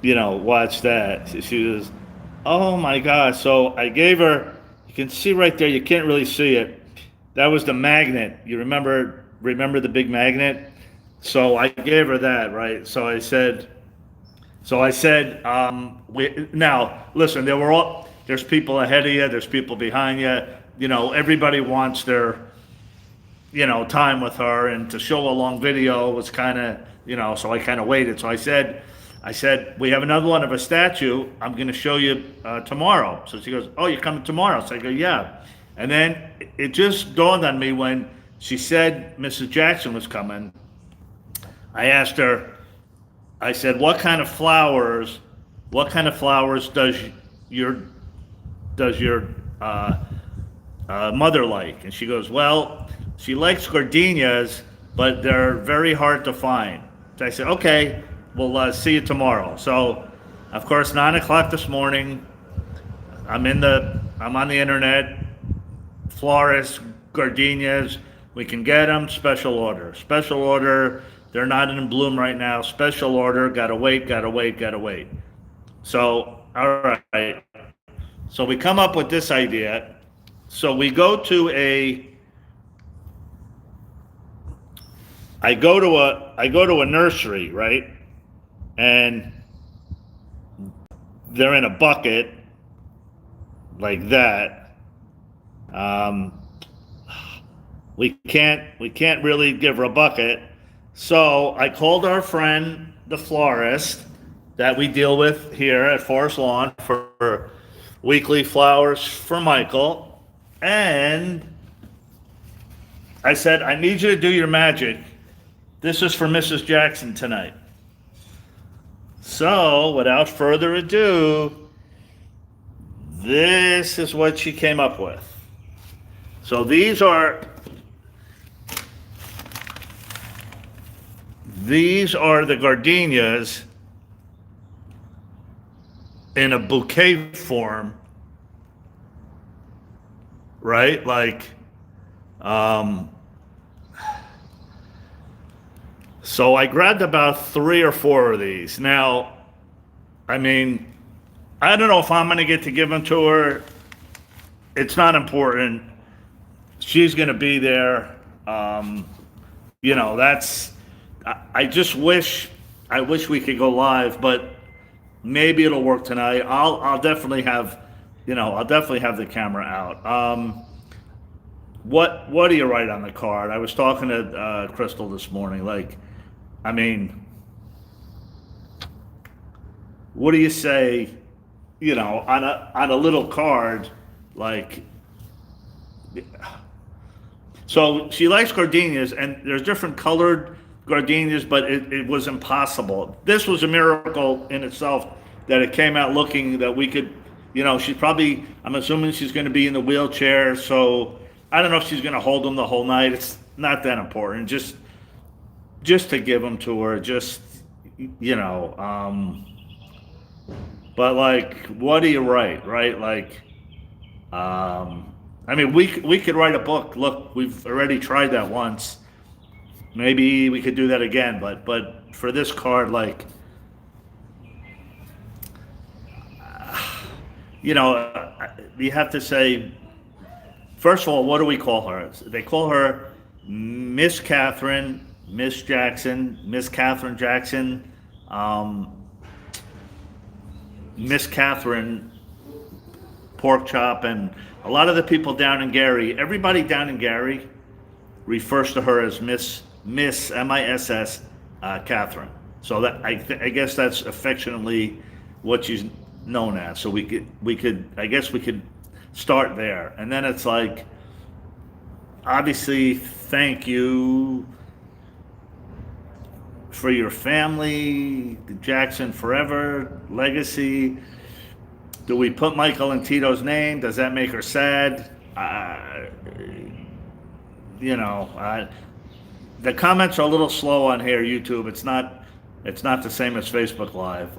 you know, watch that. She was, oh my gosh. So I gave her, you can see right there, you can't really see it. That was the magnet. You remember the big magnet? So I gave her that, right? So I said, now listen, there's people ahead of you, there's people behind you, you know, everybody wants their, you know, time with her, and to show a long video was kind of, you know, so I kind of waited. So I said, we have another one of a statue. I'm going to show you tomorrow. So she goes, oh, you're coming tomorrow? So I go, yeah. And then it just dawned on me when she said Mrs. Jackson was coming. I asked her, I said, what kind of flowers does your mother like? And she goes, well, she likes gardenias, but they're very hard to find. So I said, okay, we'll see you tomorrow. So, of course, 9 o'clock this morning, I'm on the internet, florists, gardenias, we can get them, special order. Special order, they're not in bloom right now, special order, gotta wait, gotta wait, gotta wait. So, all right. So we come up with this idea. So we go to I go to a nursery, right? And they're in a bucket like that. We can't really give her a bucket. So I called our friend, the florist, that we deal with here at Forest Lawn for weekly flowers for Michael. And I said, I need you to do your magic. This is for Mrs. Jackson tonight. So, without further ado, this is what she came up with. So these are the gardenias in a bouquet form, right? Like, so I grabbed about 3 or 4 of these. Now, I mean, I don't know if I'm going to get to give them to her. It's not important. She's going to be there. That's, I just wish we could go live, but maybe it'll work tonight. I'll definitely have, the camera out. What do you write on the card? I was talking to Crystal this morning. Like, I mean, what do you say? On a little card, like. So she likes gardenias, and there's different colored gardenias, but it was impossible. This was a miracle in itself that it came out looking that we could, she's probably, I'm assuming she's going to be in the wheelchair, so I don't know if she's going to hold them the whole night. It's not that important. Just to give them to her, but like, what do you write, right? Like, I mean, we could write a book. Look, we've already tried that once. Maybe we could do that again, but for this card, like, you have to say, first of all, what do we call her? They call her Miss Katherine, Miss Jackson, Miss Katherine Jackson, Miss Katherine Pork Chop, and a lot of the people down in Gary, everybody down in Gary refers to her as Miss MISS Katherine. So that I guess that's affectionately what she's known as. So we could start there, and then it's like, obviously, thank you for your family, the Jackson Forever legacy. Do we put Michael and Tito's name? Does that make her sad? The comments are a little slow on here, YouTube. It's not the same as Facebook Live.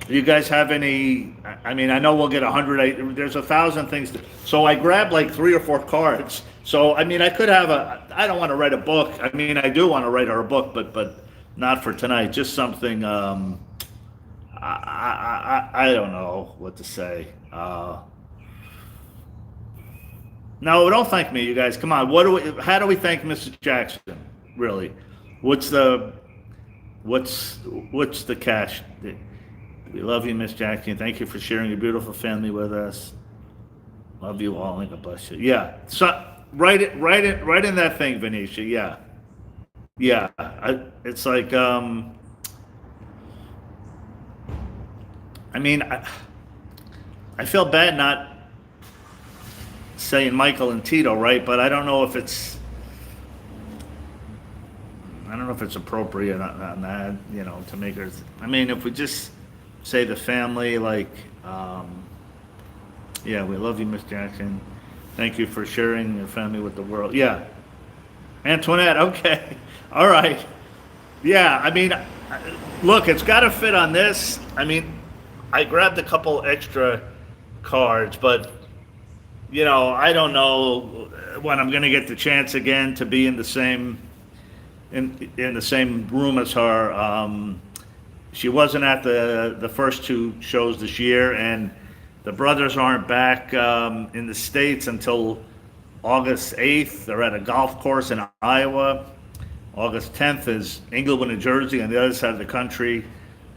Do you guys have any? I mean, I know we'll get 100. There's 1,000 things. So I grabbed like 3 or 4 cards. So I mean, I could have I don't want to write a book. I mean, I do want to write her a book, but not for tonight. Just something. I don't know what to say. No, don't thank me, you guys. Come on. How do we thank Mrs. Jackson? Really? What's the cash? We love you, Miss Jackson. Thank you for sharing your beautiful family with us. Love you all, and God bless you. Yeah. So write it in that thing, Venetia. Yeah. Yeah. It's like I mean, I feel bad not saying Michael and Tito, right? But I don't know if it's appropriate on that, to make her. I mean, if we just say the family, like, yeah, we love you, Miss Jackson. Thank you for sharing your family with the world. Yeah, Antoinette. Okay, all right. Yeah, I mean, look, it's got to fit on this. I mean, I grabbed a couple extra cards, but I don't know when I'm going to get the chance again to be in the same in the same room as her. She wasn't at the first two shows this year, and the brothers aren't back in the States until August 8th. They're at a golf course in Iowa. August 10th is Englewood, New Jersey, on the other side of the country.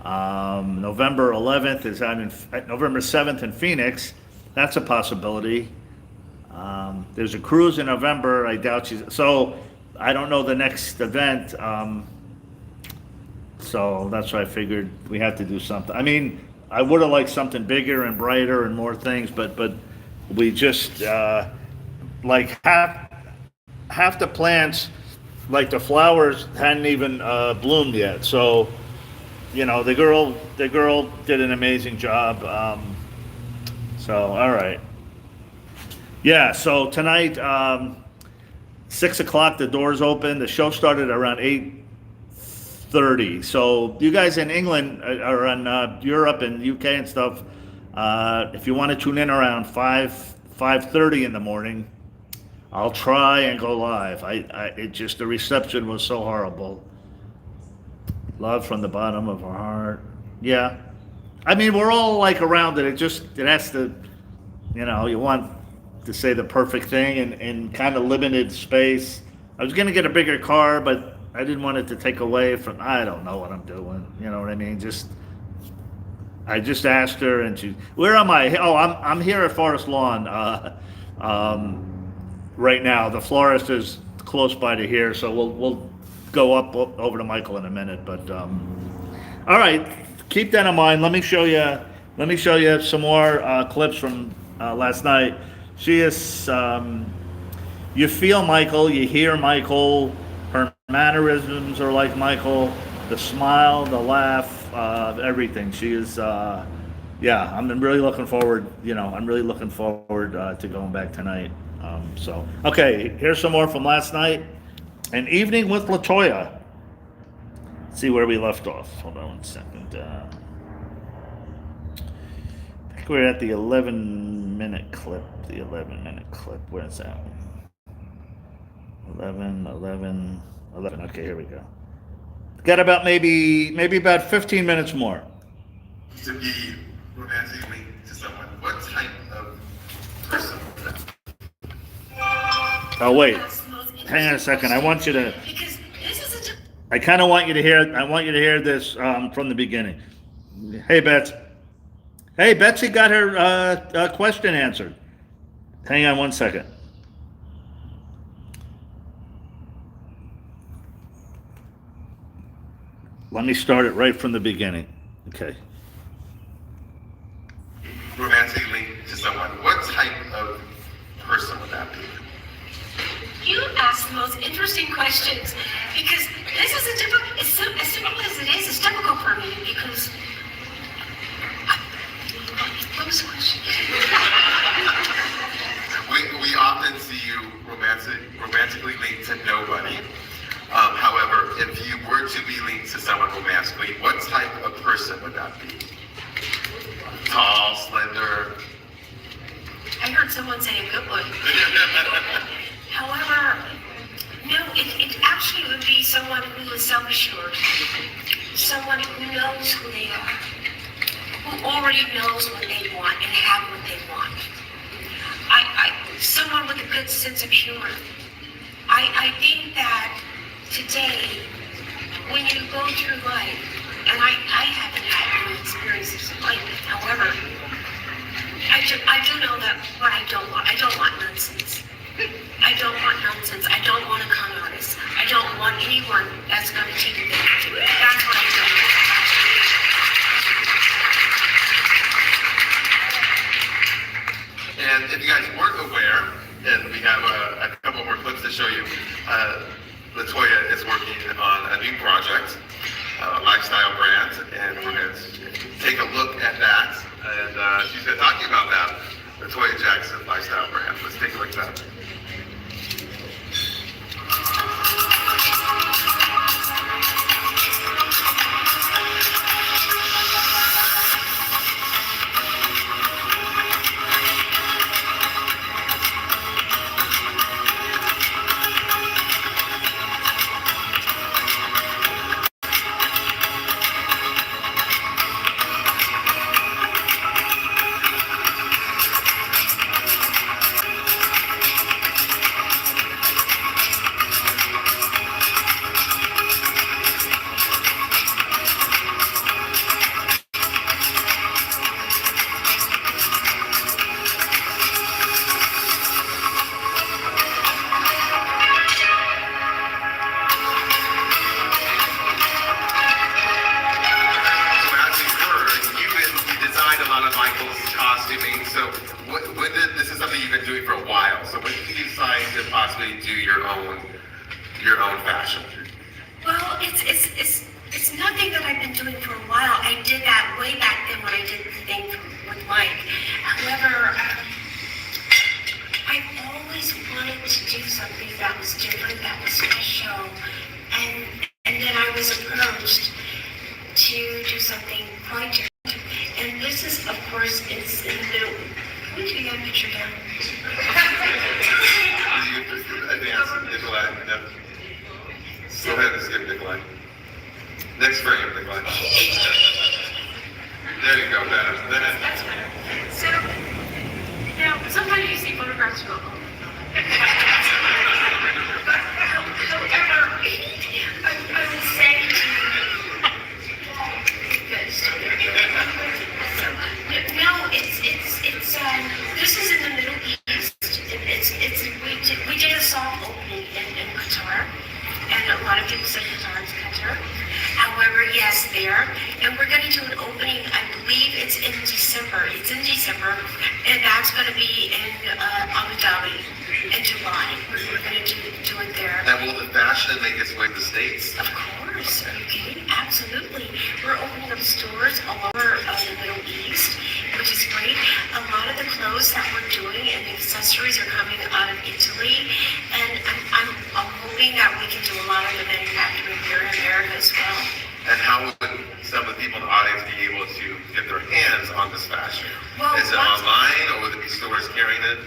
November 11th is November 7th in Phoenix. That's a possibility. There's a cruise in November. I doubt she's. So I don't know the next event. So that's why I figured we had to do something. I mean, I would have liked something bigger and brighter and more things, but we just like half the plants, like the flowers, hadn't even bloomed yet. So the girl did an amazing job. So all right, yeah. So tonight, 6 o'clock, the doors open. The show started around 8:30. So you guys in England or in Europe and UK and stuff, if you want to tune in around 5:30 in the morning, I'll try and go live. It just, the reception was so horrible. Love from the bottom of our heart. Yeah. I mean, we're all like around it. It has to, you want to say the perfect thing in kind of limited space. I was going to get a bigger car, but I didn't want it to take away from, I don't know what I'm doing. You know what I mean? I just asked her and where am I? Oh, I'm here at Forest Lawn. Right now, the florist is close by to here, so we'll go up over to Michael in a minute. But all right, keep that in mind. Let me show you some more clips from last night. She is. You feel Michael, you hear Michael. Her mannerisms are like Michael. The smile, the laugh, everything. She is. Yeah, I'm really looking forward. I'm really looking forward to going back tonight. So, okay, here's some more from last night. An evening with Toya. Let's see where we left off. Hold on 1 second. I think we're at the 11-minute clip. The 11-minute clip. Where's that one? 11. Okay, here we go. Got about maybe about 15 minutes more. To be romantically to someone, what type of person? Oh wait, hang on a second. I want you to. I kind of want you to hear. I want you to hear this from the beginning. Hey, Betsy. Hey, Betsy got her question answered. Hang on 1 second. Let me start it right from the beginning. Okay. Romantically to someone, what type of person would that be? You ask the most interesting questions because this is as simple as it is, it's difficult for me because. What was the question? We often see you romantically linked to nobody. However, if you were to be linked to someone romantically, what type of person would that be? Tall, slender? I heard someone say a good one. However, no, it actually would be someone who is self-assured, someone who knows who they are, who already knows what they want and have what they want. Someone with a good sense of humor. I think that today, when you go through life, and I haven't had any experiences like this, however, I do know that what I don't want nonsense. I don't want nonsense. I don't want a con artist. I don't want anyone that's going to take advantage of it. That's what I don't want. And if you guys weren't aware, and we have a couple more clips to show you, Toya is working on a new project, a lifestyle brand, and we're going to take a look at that. And she's been talking about that, the Toya Jackson lifestyle brand. Let's take a look at that. own fashion? Well, it's nothing that I've been doing for a while. I did that way back then when I did the thing with Mike. However, I've always wanted to do something that was different, that was special, and then I was approached to do something quite different. And this is, of course, it's in the middle. Can we do that picture down? Advance, Nikolai. No. Go ahead and skip Nikolai. Next frame, Nikolai. There you go, better. That's better. So, now, sometimes you see photographs go, oh my God. However, I would say to you guys, no, this is in the Middle East. We did a soft opening in Qatar, and a lot of people say Qatar is Qatar. However, yes, there. And we're going to do an opening, I believe it's in December. It's in December, and that's going to be in Abu Dhabi, in Dubai. We're going to do it there. And will the fashion make its way to the States? Of course. Are you kidding? Absolutely. We're opening up stores all over the Middle East, which is great. A lot of the clothes that we're doing and the accessories are coming out of Italy, and I'm hoping that we can do a lot of the manufacturing here in America as well. And how would some of the people in the audience be able to get their hands on this fashion? Well, is it online, or will there be stores carrying it?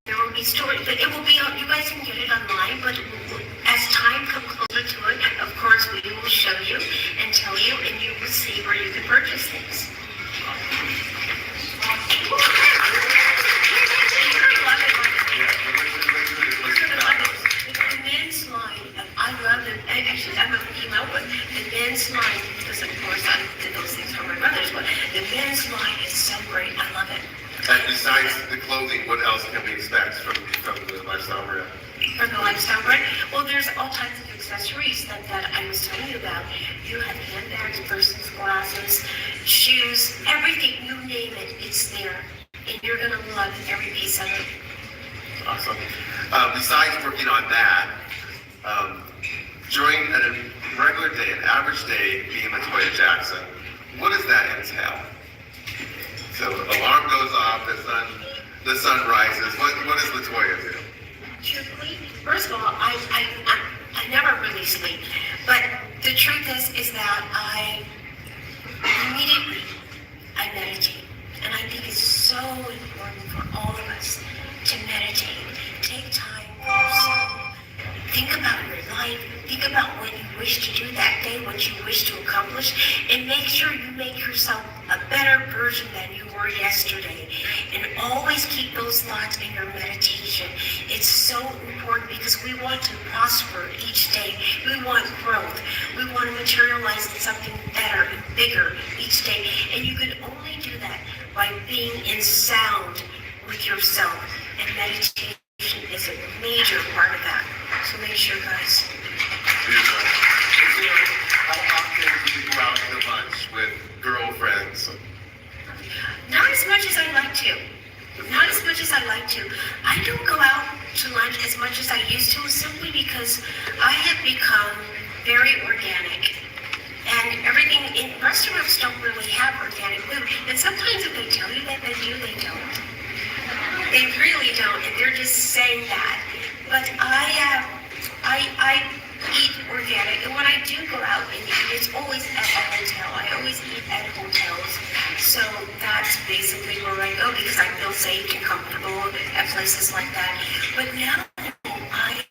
There will be stores, but it will be, you guys can get it online, but as time comes closer to it, of course, we will show you and tell you, and you will see where you can purchase things. The men's line, I love it. Actually, I'm a female, but the men's line, because of course I did those things for my brothers, but the men's line is so great. I love it. And besides the clothing, what else can we expect from the lifestyle brand? From the lifestyle brand? Well, there's all types of accessories that I was telling you about. You have handbags, purses, glasses, shoes, everything, you name it, it's there. And you're going to love every piece of it. Awesome. Besides working on that, during a regular day, an average day being Toya Jackson, what does that entail? So alarm goes off, the sun rises. What does Latoya do? Truthfully, first of all, I never really sleep. But the truth is that I immediately meditate. And I think it's so important for all of us to meditate. Take time for yourself. Think about your life. Think about what you wish to do that day, what you wish to accomplish, and make sure you make yourself a better version than you were yesterday. And always keep those thoughts in your meditation. It's so important because we want to prosper each day. We want growth. We want to materialize something better and bigger each day. And you can only do that by being in sound with yourself. And meditation is a major part of that. So make sure, guys. Beautiful. How often do you go out to lunch with girlfriends? Not as much as I like to. Not as much as I like to. I don't go out to lunch as much as I used to simply because I have become very organic. And everything in restaurants don't really have organic food. And sometimes if they tell you that they do, they don't. They really don't, and they're just saying that. But I eat organic, and when I do go out and eat, it's always at a hotel. I always eat at hotels, so that's basically where I go because I feel safe and comfortable at places like that. But now I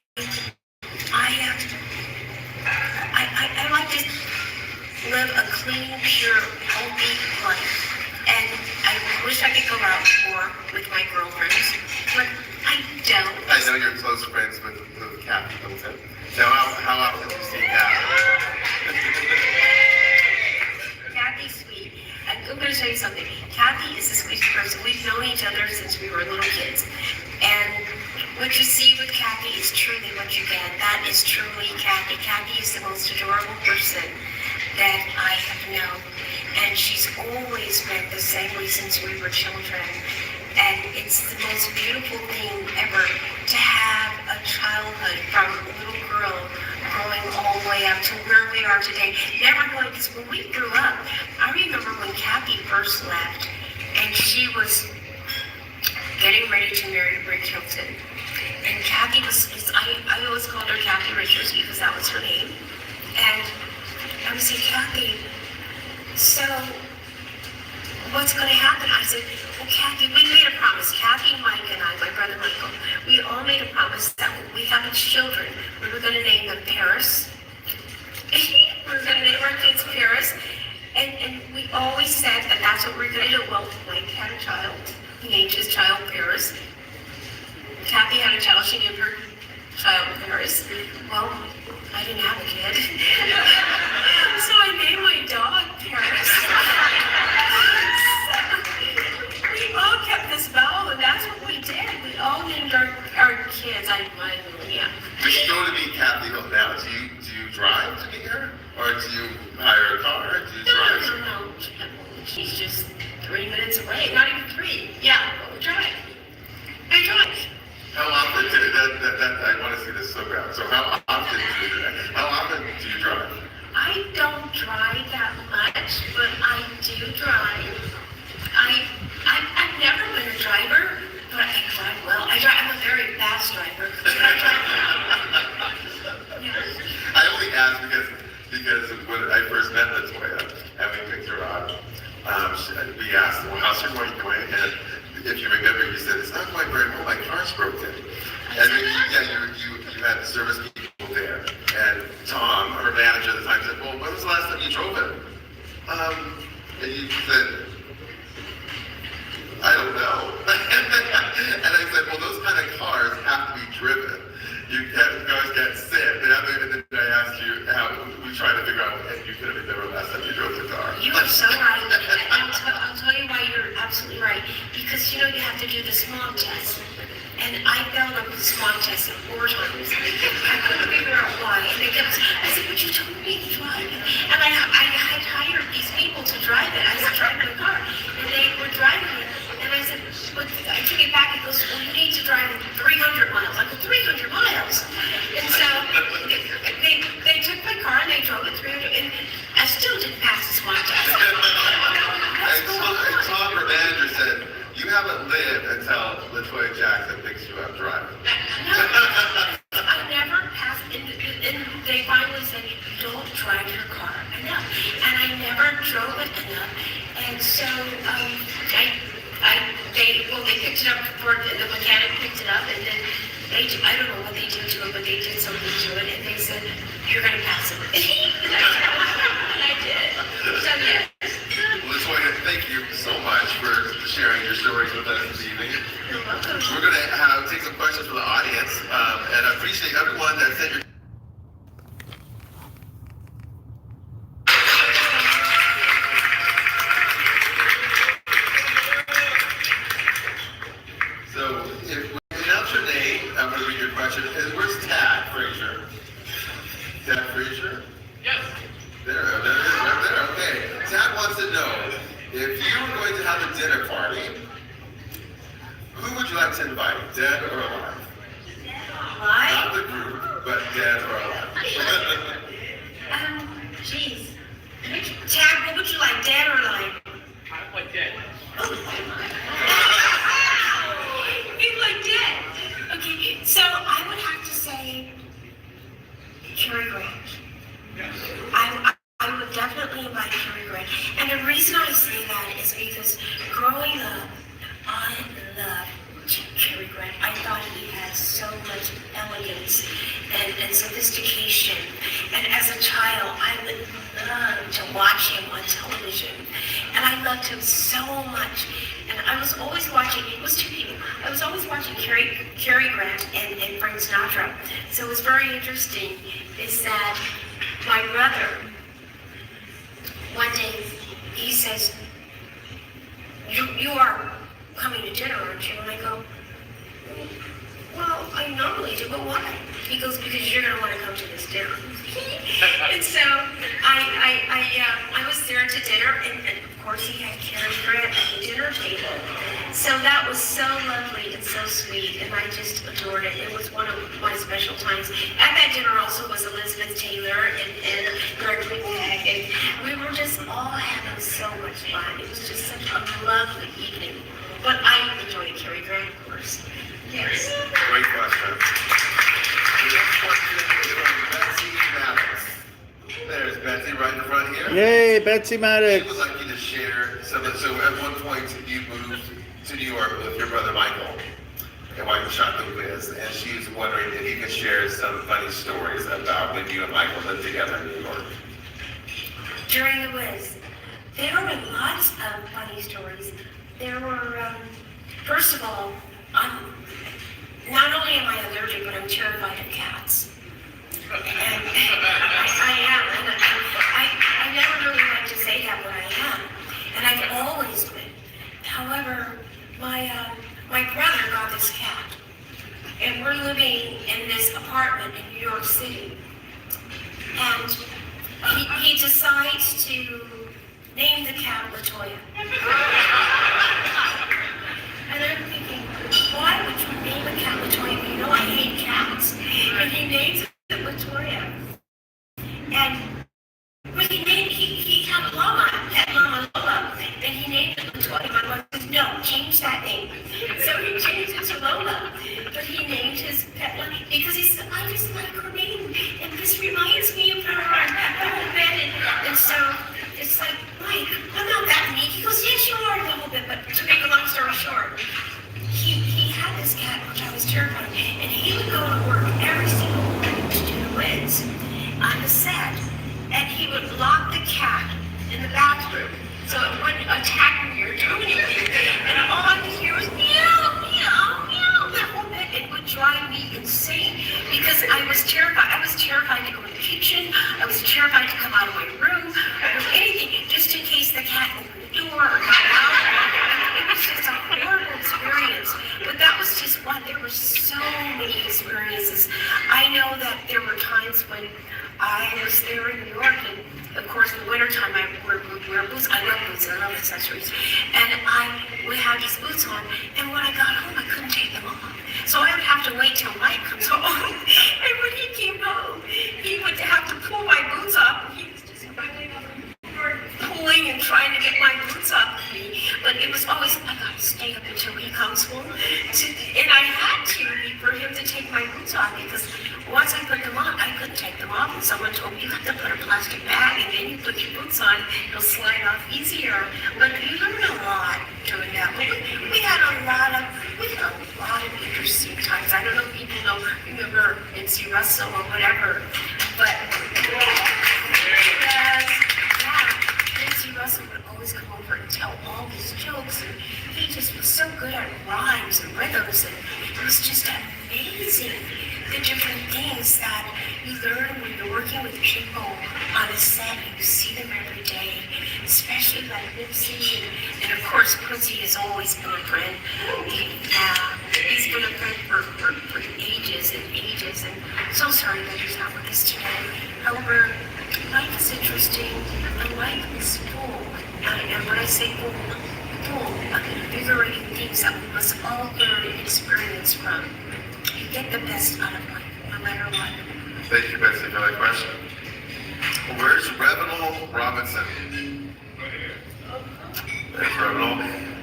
like to live a clean, pure, healthy life. And I wish I could go out more with my girlfriends, but I don't. I know you're close friends with Kathy Hilton. So how often do you see Kathy? Kathy's sweet. I'm going to show you something. Kathy is the sweetest person. We've known each other since we were little kids. And what you see with Kathy is truly what you get. That is truly Kathy. Kathy is the most adorable person that I have known. And she's always been the same way since we were children. And it's the most beautiful thing ever to have a childhood from a little girl growing all the way up to where we are today. Never going, because when we grew up, I remember when Kathy first left, and she was getting ready to marry Rick Hilton. And Kathy I always called her Kathy Richards because that was her name. And I would say, Kathy, so what's going to happen? I said, well, Kathy, we made a promise. Kathy, Mike, and I, my brother Michael, we all made a promise that when we have children, we were going to name them Paris. We were going to name our kids Paris. And we always said that that's what we're going to do. Well, Mike had a child. He named his child Paris. Kathy had a child. She named her child Paris. Well, I didn't have a kid. So I named my dog Paris. So we all kept this vow, and that's what we did. We all named our kids. Yeah. When you go to meet Kathy Hill now, do you drive to meet her? Or do you hire a car? Do you drive? No. She's just 3 minutes away. Not even 3. Yeah, but we drive. I drive. How often I want to see this so bad. So how often do you do that? How often do you drive? I don't drive that much, but I do drive. I've never been a driver, but I drive well. I'm a very fast driver. But I drive well. Yeah. I only ask because when I first met Toya and we picked her up, we asked, well, how's your wife doing? And if you remember, you said, it's not quite very well, my car's broken. And then, you had service people there. And Tom, her manager at the time, said, well, when was the last time you drove it? And you said, I don't know. And I said, well, those kind of cars have to be driven. Cars get sick. And then I asked you how we tried to figure out, and you couldn't remember last time you drove the car. You are so right. I'll tell you why you're absolutely right. Because you have to do the smog test. And I failed on the smog test 4 times. I couldn't figure out why. And they kept saying, I said, but you told me to drive it. And I had hired these people to drive it. I said, drive my car. And they were driving it. And I said, but I took it back. It goes, well, you need to drive 300 miles. I go, 300 miles. And so they took my car and they drove it 300. And I still didn't pass the smog test. And Tom, her manager, said, you haven't lived until LaToya Jackson picks you up driving. No, I never passed. And they finally said, don't drive your car enough. And I never drove it enough. And so they picked it up before the mechanic picked it up, and then I don't know what they did to it, but they did something to it, and they said, you're going to pass it. And I did. So, yes. Well, LaToya, thank you so much for sharing your stories with us this evening. You're welcome. We're going to take some questions from the audience, and I appreciate everyone that sent your So, if we announce your name, I'm going to read your question. Where's Tad Frazier? Tad Frazier? Yes. There it is, right there. Okay. Tad wants to know, if you were going to have a dinner party, who would you like to invite, dead or alive? Why? Not the group, but dead or alive. Geez. Tad, what would you like, dead or alive? I like dead. He's like dead. Okay, so I would have to say Cary Grant. Yes. I would definitely invite Cary Grant. And the reason I say that is because growing up, I loved Cary Grant. I thought he had so much elegance and sophistication. And as a child, I would love to watch him on television. And I loved him so much. And I was always watching, it was 2 people. I was always watching Cary Grant and Frank Sinatra. So it was very interesting is that my brother, one day, he says, you are coming to dinner, aren't you? And I go, well, I normally do, but why? He goes, because you're going to want to come to this dinner. And so I was there to dinner, and of course he had Carrie Grant at the dinner table. So that was so lovely and so sweet, and I just adored it. It was one of my special times. At that dinner also was Elizabeth Taylor and Gregory Peck, and we were just all having so much fun. It was just such a lovely evening. But I enjoyed Carrie Grant, of course. Yes. Great question. The next question is from Betsy Maddox. There's Betsy right in front here. Yay, Betsy She Maddox. would like you to share some of, so at one point you moved to New York with your brother Michael, and wife shot the quiz, and she was wondering if you could share some funny stories about when you and Michael lived together in New York. During the whiz, there were lots of funny stories. There were, first of all, not only am I allergic, but I'm terrified of cats. And I am, and I never really like to say that, but I am. And I've always been. However, my brother got this cat, and we're living in this apartment in New York City. And he decides to name the cat Toya. And I'm thinking, why would you name a cat Toya? You know I hate cats. And he names it Toya. And when he had Llama, pet Llama Lola, and he named it Toya. My mother said, no, change that name. So he changed it to Lola. But he named his pet Llama because he said, I just like her name. And this reminds me of her. And so it's like, Mike, I'm not that mean. He goes, yes, you are a little bit. But to make a long story short, he had this cat, which I was terrified of, and he would go to work every single morning to do the wigs on the set, and he would lock the cat in the bathroom so it wouldn't attack me or do anything. And all I could hear was meow, meow, meow, that whole bit. It would drive me insane because I was terrified. I was terrified to go to the kitchen. I was terrified to come out of my room or anything, just in case the cat opened the door or got out. It was just a horrible experience. But that was just one. There were so many experiences. I know that there were times when I was there in New York, and of course, in the wintertime, I wear boots. I love boots. I love accessories. And I would have these boots on, and when I got home, I couldn't take them off. So I would have to wait till Mike comes home. And when he came home, he would have to pull my boots off. And he was just pulling and trying to get my boots off of me. But it was always, I got to stay up until he comes home. And I had to for him to take my boots off because once I put them on, I couldn't take them off. And someone told me you have to put a plastic bag and then you put your boots on, it'll slide off easier. But you learn a lot doing that. But we had a lot of interesting times. I don't know if people remember Nancy Russell or whatever, but Nancy Russell would always come over and tell all these jokes, and he just was so good at rhymes and rhythms, and it was just amazing the different things that you learn when you're working with people on a set and you see them every day, especially like Nipsey and of course Quincy has always been a friend. He's been a friend for ages and ages, and so sorry that he's not with us today. However, life is interesting and life is full. And when I say full, invigorating things that we must all learn and experience from. You get the best out of life, no matter what. Thank you, Betsy, for that question. Where's Reginald Robinson? There's Reginald.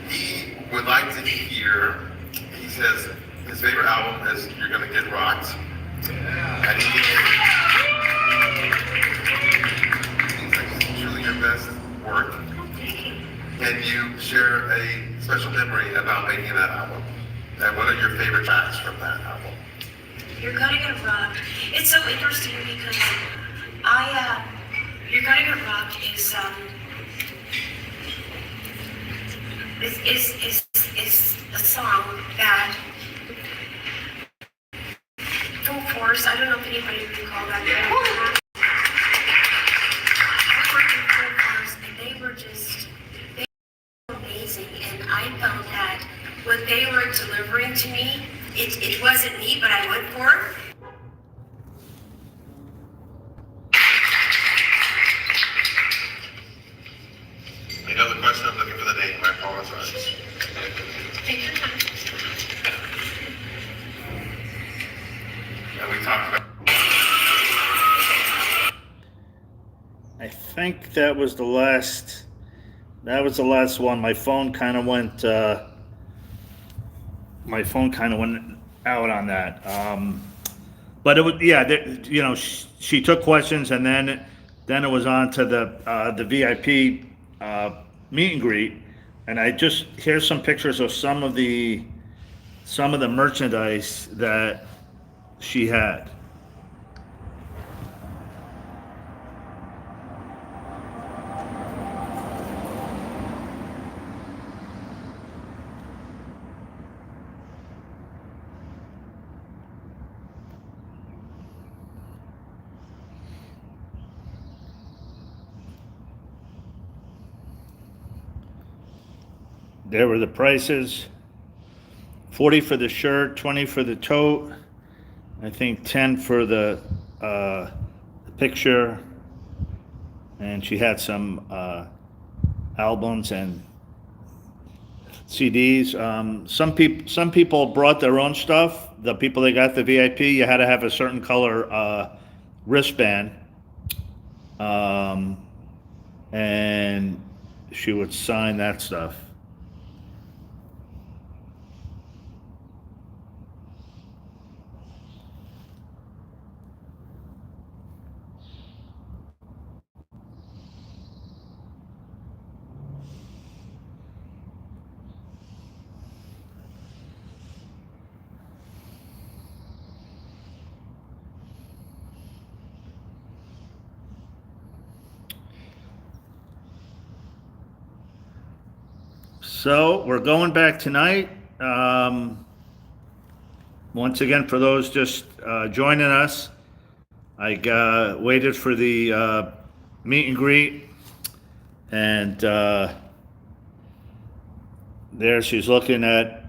He would like to hear, he says his favorite album is You're Gonna Get Rocked. And he thinks it's truly your best work. Can you share a special memory about making that album? And what are your favorite tracks from that album? You're Gonna Get Rocked. It's so interesting because You're Gonna Get Rocked is a song that full force. I don't know if anybody would call that. I worked in full force, and they were amazing, and I felt that what they were delivering to me, it wasn't me, but I went for it. I think that was the last. That was the last one. My phone kind of went. My phone kind of went out on that. But it was, yeah. She took questions, and then it was on to the VIP meet and greet, and I just here's some pictures of some of the merchandise that she had. There were the prices: 40 for the shirt, 20 for the tote. I think 10 for the picture, and she had some albums and CDs. Some people brought their own stuff. The people that got the VIP, you had to have a certain color wristband, um, and she would sign that stuff. So we're going back tonight. Once again, for those just joining us, I waited for the meet and greet, and there she's looking at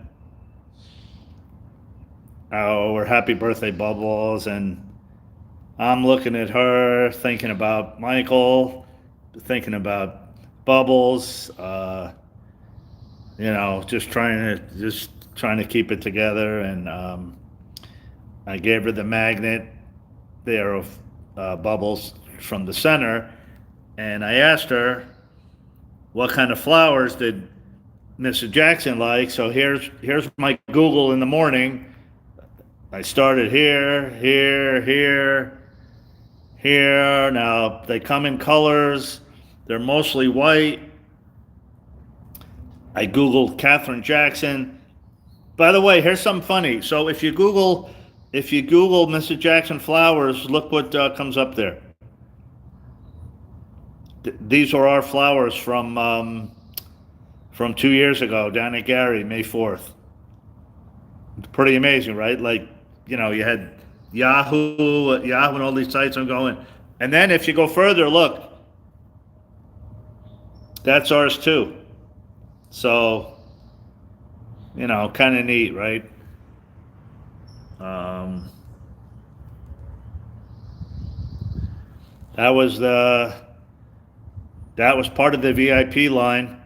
our happy birthday bubbles, and I'm looking at her, thinking about Michael, thinking about bubbles. Just trying to keep it together, and I gave her the magnet there of bubbles from the center, and I asked her what kind of flowers did Mrs. Jackson like. So here's my Google in the morning. I started here. Now they come in colors. They're mostly white. I Googled Katherine Jackson. By the way, here's something funny. So if you Google Mrs. Jackson flowers, look what comes up there. These are our flowers from 2 years ago down at Gary, May 4th. Pretty amazing, right? Like, you had Yahoo and all these sites I'm going. And then if you go further, look, that's ours too. So, kind of neat, right? That was part of the VIP line.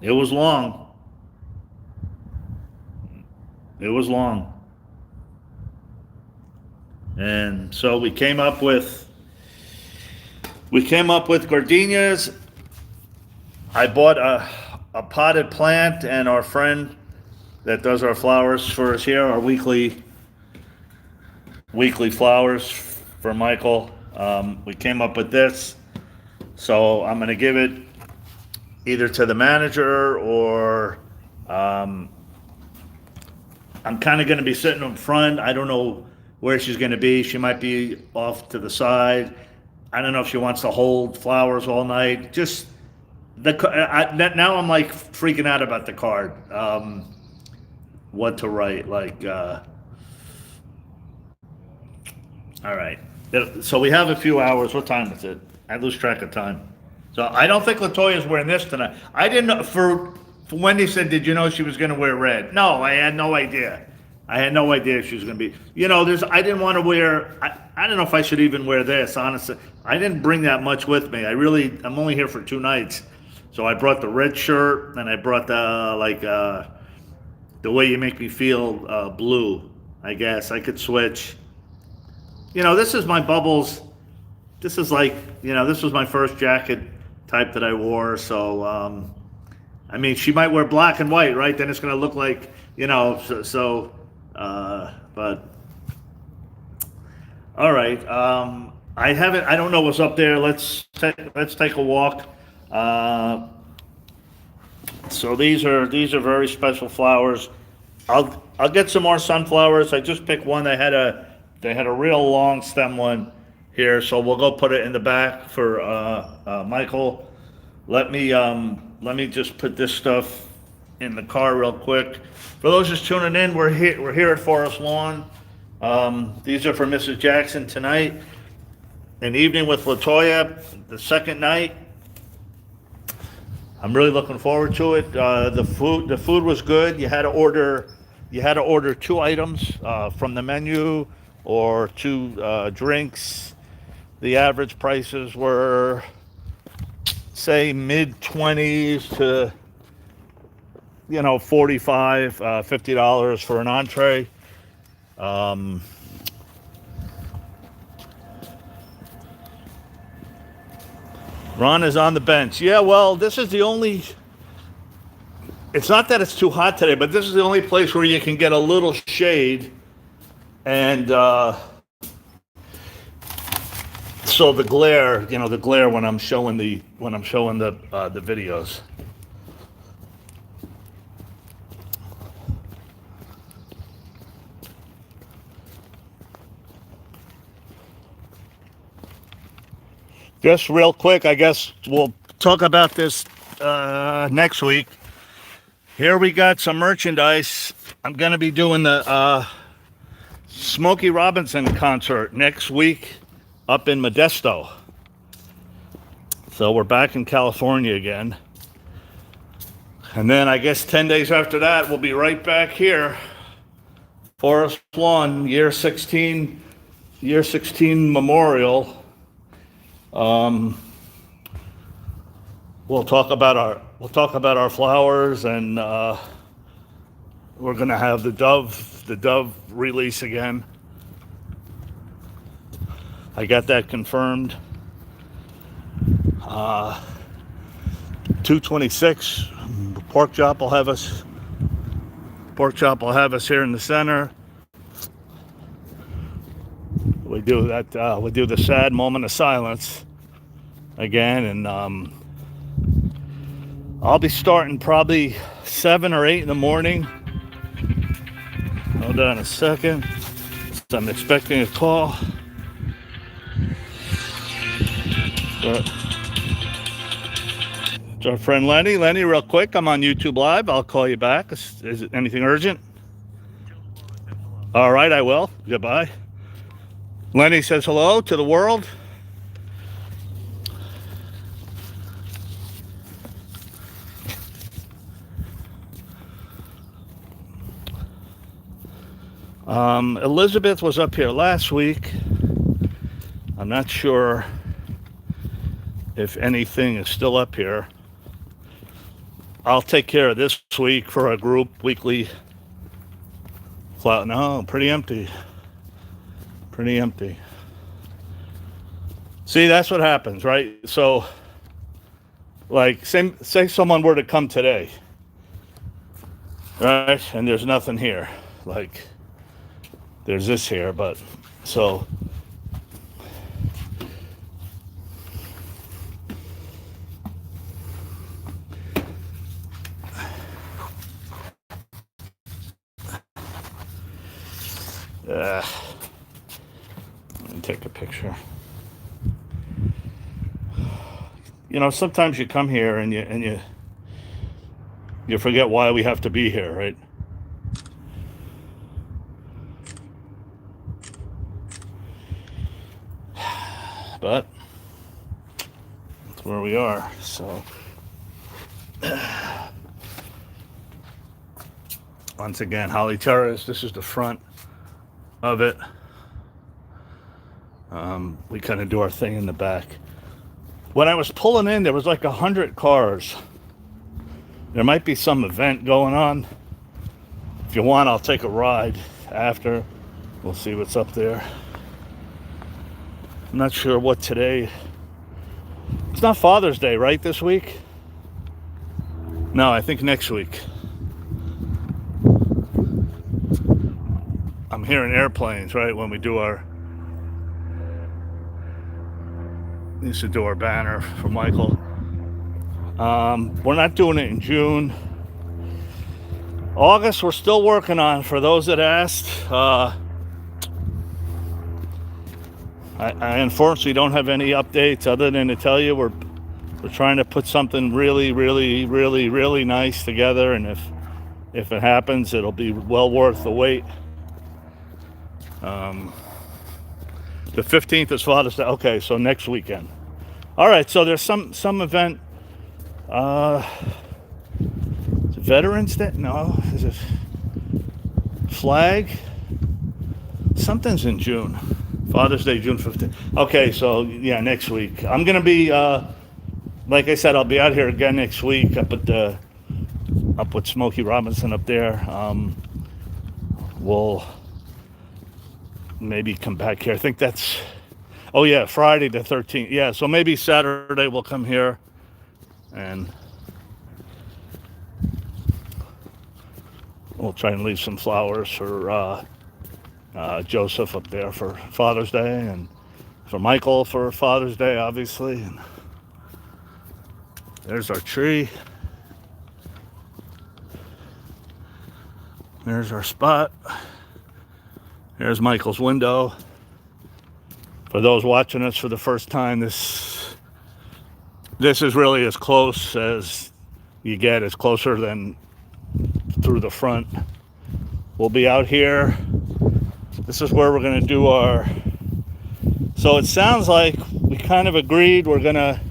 It was long. And so we came up with gardenias. I bought a potted plant, and our friend that does our flowers for us here, our weekly flowers for Michael. We came up with this, so I'm going to give it either to the manager, or I'm kind of going to be sitting in front. I don't know where she's going to be. She might be off to the side. I don't know if she wants to hold flowers all night. Just now I'm like freaking out about the card. What to write? Like, all right. So we have a few hours. What time is it? I lose track of time. So I don't think Latoya's wearing this tonight. I didn't know. For Wendy said, did you know she was going to wear red? No, I had no idea. I had no idea she was going to be. I didn't want to wear. I don't know if I should even wear this. Honestly, I didn't bring that much with me. I'm only here for 2 nights, so I brought the red shirt, and I brought the way you make me feel blue. I guess I could switch. This is my Bubbles. This is like, this was my first jacket type that I wore. So, I mean, she might wear black and white, right? Then it's going to look like, but all right. I don't know what's up there. Let's take a walk. So these are very special flowers. I'll get some more sunflowers. I just picked one. They had a real long stem one here, so we'll go put it in the back for Michael. Let me just put this stuff in the car real quick. For those just tuning in, we're here at Forest Lawn. These are for Mrs. Jackson tonight. An evening with Toya, the second night. I'm really looking forward to it. The food was good. You had to order 2 items from the menu or 2 drinks. The average prices were, say, mid-20s to $45, $50 for an entree. Ron is on the bench. Yeah, well, this is the only... It's not that it's too hot today, but this is the only place where you can get a little shade. And so the glare when I'm showing the videos. Just real quick, I guess we'll talk about this next week. Here we got some merchandise. I'm going to be doing the Smokey Robinson concert next week up in Modesto. So we're back in California again. And then I guess 10 days after that, we'll be right back here. Forest Lawn, year 16 memorial. We'll talk about our flowers, and we're gonna have the Dove release again. I got that confirmed. 226 pork chop will have us here in the center. We do that. We do the sad moment of silence again, and I'll be starting probably 7 or 8 in the morning. Hold on a second. I'm expecting a call. It's our friend Lenny. Lenny, real quick, I'm on YouTube Live. I'll call you back. Is it anything urgent? All right, I will. Goodbye. Lenny says hello to the world. Elizabeth was up here last week. I'm not sure if anything is still up here. I'll take care of this week for a group weekly. No, pretty empty. Pretty empty. See, that's what happens, right? So, like, say someone were to come today, right? And there's nothing here. Like, there's this here, but so. Let me take a picture. Sometimes you come here and you forget why we have to be here, right? But that's where we are. So once again, Holly Terrace. This is the front of it. We kind of do our thing in the back. When I was pulling in, there was like 100 cars. There might be some event going on. If you want, I'll take a ride. after. We'll see what's up there. I'm not sure what today. It's not Father's Day, right, this week? No, I think next week. I'm hearing airplanes, right, when we used to do our banner for Michael. We're not doing it in June. August, we're still working on, for those that asked. I unfortunately don't have any updates other than to tell you we're trying to put something really, really, really, really nice together, and if it happens, it'll be well worth the wait. The 15th is Father's Day. Okay, so next weekend. All right, so there's some event. Is it Veterans Day? No, is it Flag? Something's in June. Father's Day, June 15th. Okay, so yeah, next week. I'm gonna be, like I said, I'll be out here again next week up with Smokey Robinson up there. We'll maybe come back here. I think that's, oh yeah, Friday the 13th. Yeah, so maybe Saturday we'll come here and we'll try and leave some flowers for Joseph up there for Father's Day, and for Michael for Father's Day, obviously. And there's our tree. There's our spot. There's Michael's window. For those watching us for the first time, this is really as close as you get. It's closer than through the front. We'll be out here. This is where we're going to do our... So it sounds like we kind of agreed we're going to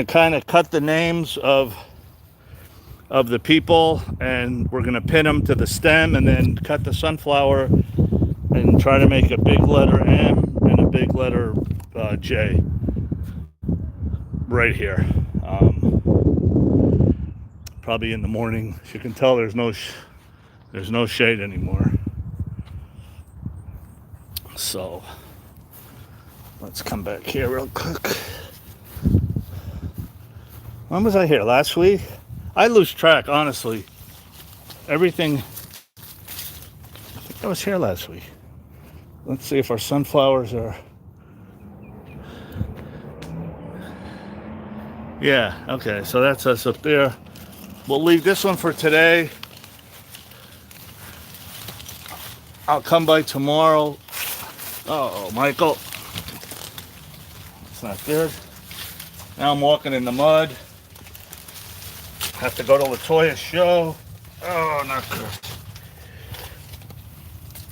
kind of cut the names of the people, and we're going to pin them to the stem, and then cut the sunflower and try to make a big letter M and a big letter J right here. Probably in the morning. As you can tell, there's no shade anymore. So let's come back here real quick. When was I here? Last week? I lose track, honestly. Everything. I think I was here last week. Let's see if our sunflowers are... Yeah, okay, so that's us up there. We'll leave this one for today. I'll come by tomorrow. Uh-oh, Michael. It's not good. Now I'm walking in the mud. Have to go to the Toya show. Oh, not good.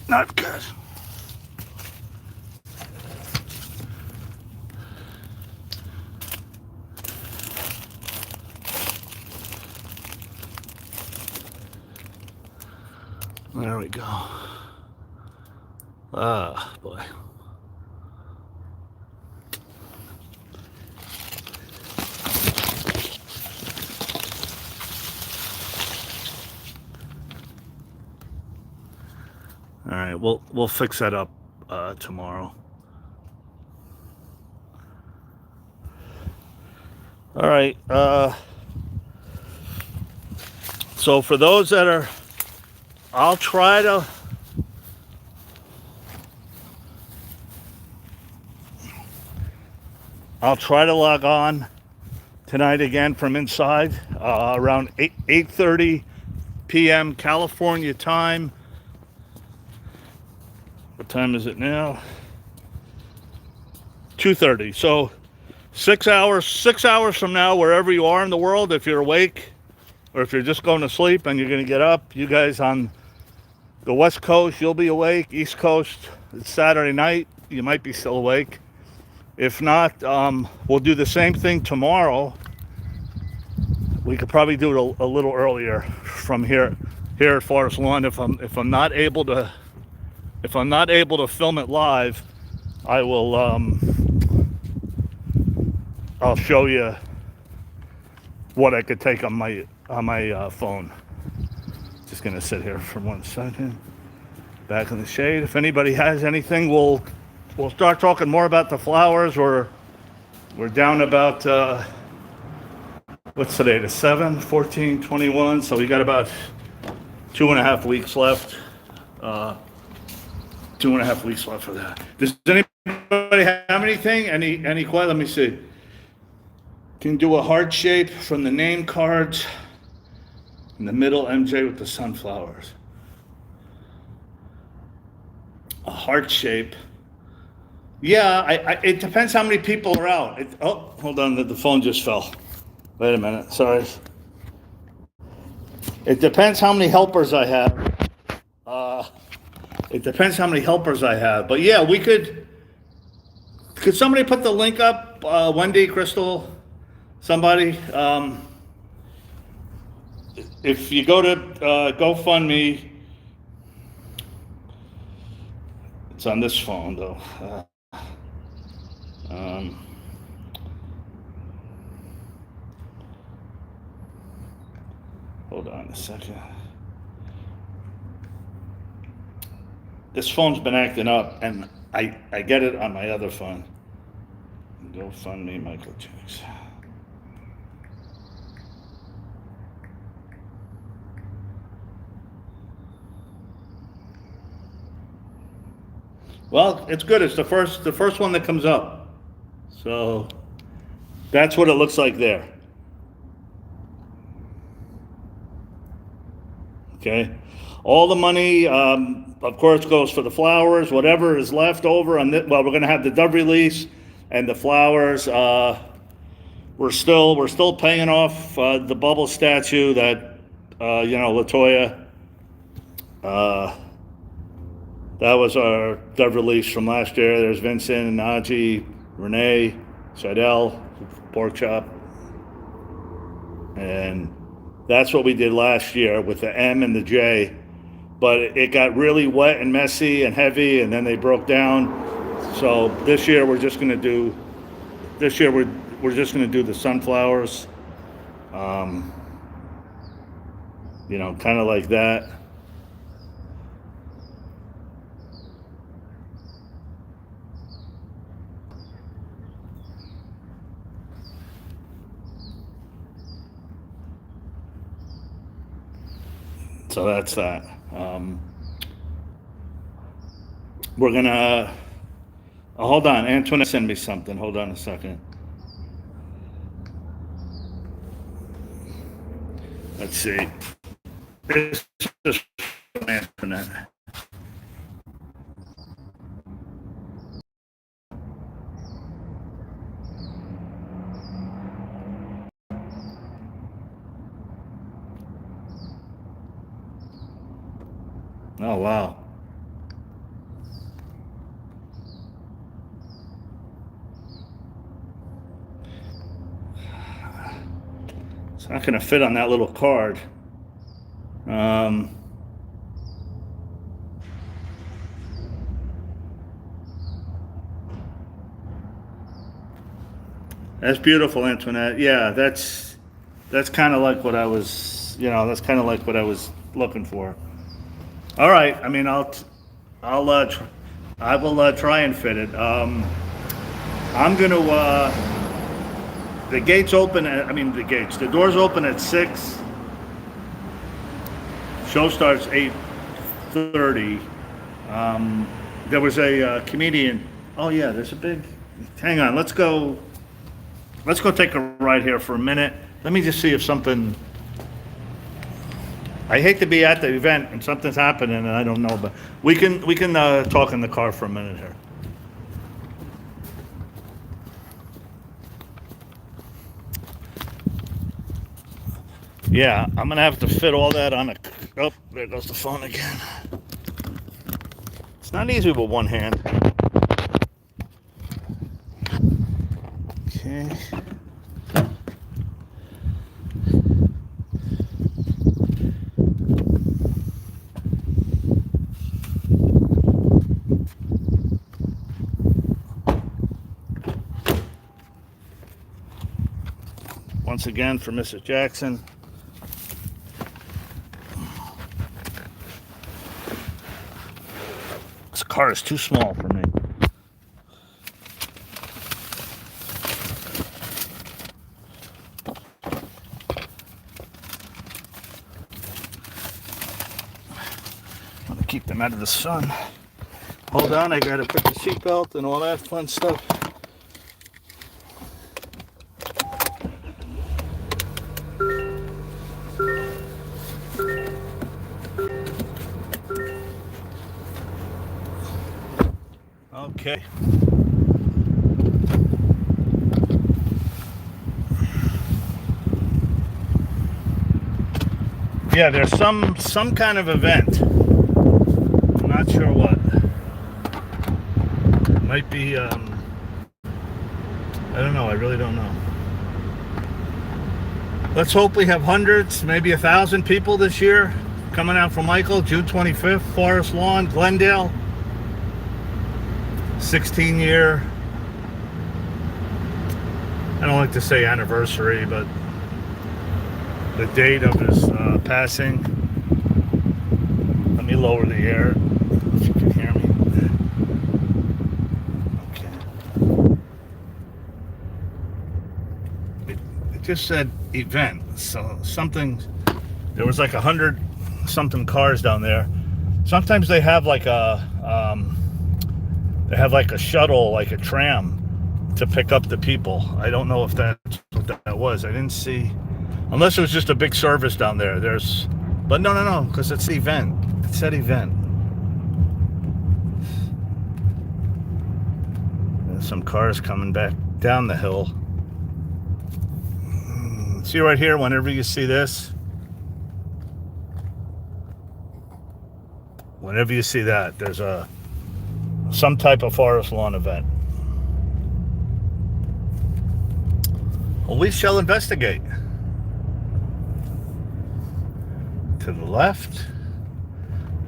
Not good. There we go. Ah, boy. All right, we'll fix that up tomorrow. All right. So for those that are, I'll try to log on tonight again from inside around 8:30 p.m. California time. What time is it now? 2:30. So 6 hours from now, wherever you are in the world, if you're awake or if you're just going to sleep and you're going to get up, you guys on the West Coast, you'll be awake. East Coast, it's Saturday night. You might be still awake. If not, we'll do the same thing tomorrow. We could probably do it a little earlier from here at Forest Lawn. If I'm not able to film it live, I will. I'll show you what I could take on my phone. just gonna sit here for 1 second. Back in the shade. If anybody has anything, we'll start talking more about the flowers. We're down about what's today? The 7th, 14, 21. So we got about 2.5 weeks left. 2.5 weeks left for that. Does anybody have anything? Any questions? Let me see. Can do a heart shape from the name cards. In the middle, MJ with the sunflowers. A heart shape. Yeah, it depends how many people are out. Oh, hold on, the phone just fell. Wait a minute, sorry. It depends how many helpers I have. It depends how many helpers I have. But yeah, we could somebody put the link up? Wendy, Crystal, somebody? If you go to GoFundMe, it's on this phone though. Hold on a second. This phone's been acting up, and I get it on my other phone. GoFundMe, Michael Jackson. Well, it's good. It's the first one that comes up. So that's what it looks like there. Okay. All the money, of course, goes for the flowers. Whatever is left over on this, well, we're going to have the dove release and the flowers. We're still paying off the bubble statue that Toya. That was our dove release from last year. There's Vincent, Najee, Renee, Seidel, Pork Chop. And that's what we did last year with the M and the J. But it got really wet and messy and heavy, and then they broke down. So this year we're just gonna do the sunflowers. Kind of like that. So that's that. We're gonna hold on. Antoinette sent me something. Hold on a second. Let's see. This is from Antoinette. Oh, wow. It's not going to fit on that little card. That's beautiful, Antoinette. Yeah, that's kind of like what I was, that's kind of like what I was looking for. All right. I mean, I will try and fit it. I'm gonna. The gates open. The doors open at 6. Show starts 8:30. There was a comedian. Oh yeah, there's a big. Hang on. Let's go take a ride here for a minute. Let me just see if something. I hate to be at the event and something's happening and I don't know, but we can talk in the car for a minute here. Yeah, I'm gonna have to fit all that on a. Oh, there goes the phone again. It's not easy with one hand. Okay. Once again for Mrs. Jackson. car is too small for me. I'm gonna keep them out of the sun. Hold on, I gotta put the seatbelt and all that fun stuff. Okay. Yeah, there's some kind of event. I'm not sure what. Might be I don't know, I really don't know. Let's hope we have hundreds, maybe 1,000 people this year coming out from Michael, June 25th, Forest Lawn, Glendale. 16-year, I don't like to say anniversary, but the date of his passing. Let me lower the air, if you can hear me. Okay. It just said event, so something, there was like 100 something cars down there. Sometimes they have like a shuttle, like a tram, to pick up the people. I don't know if that's what that was. I didn't see, unless it was just a big service down there. But no, because it's the event. It said event. There's some cars coming back down the hill. See right here, whenever you see this, whenever you see that, there's some type of Forest Lawn event. Well, we shall investigate. To the left,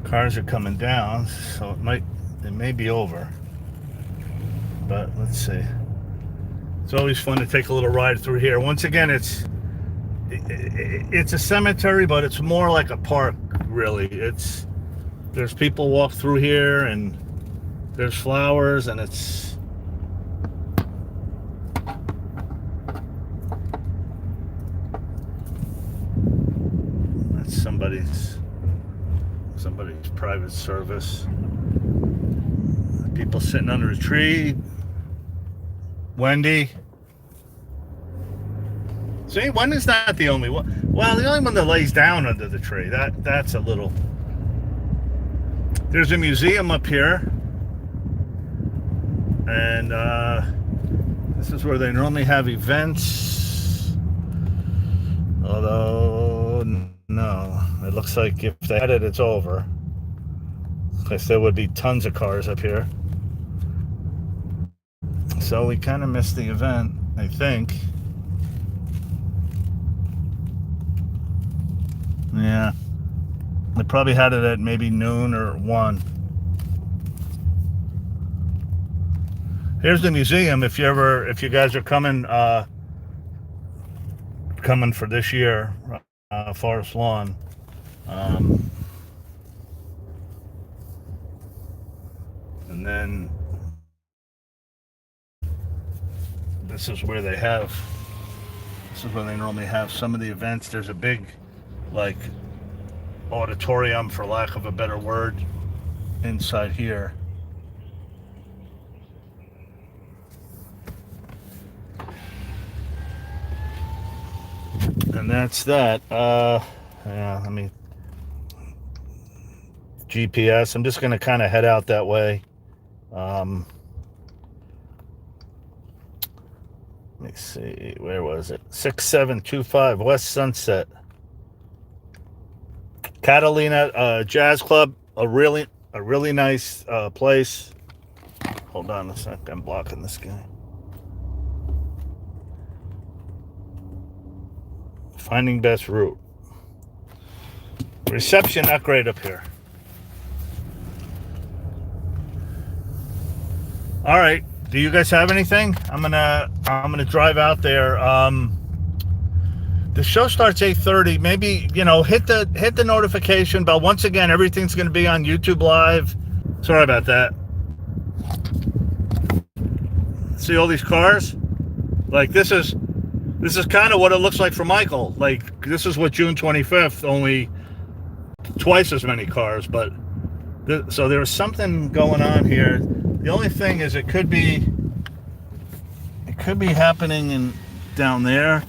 cars are coming down, so it may be over. But let's see. It's always fun to take a little ride through here. Once again, it's a cemetery, but it's more like a park, really. There's people walk through here, and there's flowers, and that's somebody's private service. People sitting under a tree. Wendy. See, Wendy's not the only one. Well, the only one that lays down under the tree. That's a little. There's a museum up here. And this is where they normally have events. Although, no. It looks like if they had it, it's over. Because there would be tons of cars up here. So we kind of missed the event, I think. Yeah. They probably had it at maybe noon or 1. Here's the museum. If you guys are coming for this year, Forest Lawn. And then this is where they normally have some of the events. There's a big, like, auditorium, for lack of a better word, inside here. And that's that. Yeah, let me GPS. I'm just going to kind of head out that way. Let me see. Where was it? 6725 West Sunset. Catalina Jazz Club. A really nice place. Hold on a sec. I'm blocking this guy. Finding best route. Reception not great up here. All right. Do you guys have anything? I'm gonna drive out there. The show starts 8:30. Maybe, hit the notification bell. Once again, everything's gonna be on YouTube Live. Sorry about that. See all these cars? Like this is kind of what it looks like for Michael. Like this is what June 25th, only twice as many cars. But so there's something going on here. The only thing is it could be happening down there.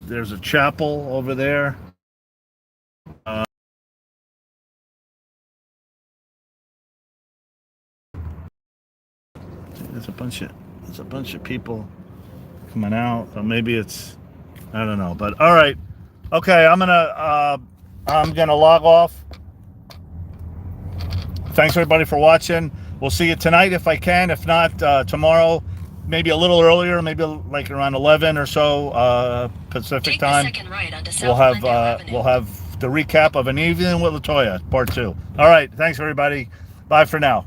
There's a chapel over there. There's a bunch of people coming out. Or maybe it's, I don't know. But all right, okay. I'm gonna log off. Thanks everybody for watching. We'll see you tonight if I can. If not, tomorrow, maybe a little earlier, maybe like around 11 or so Pacific time. We'll have the recap of An Evening with Toya, part 2. All right, thanks everybody. Bye for now.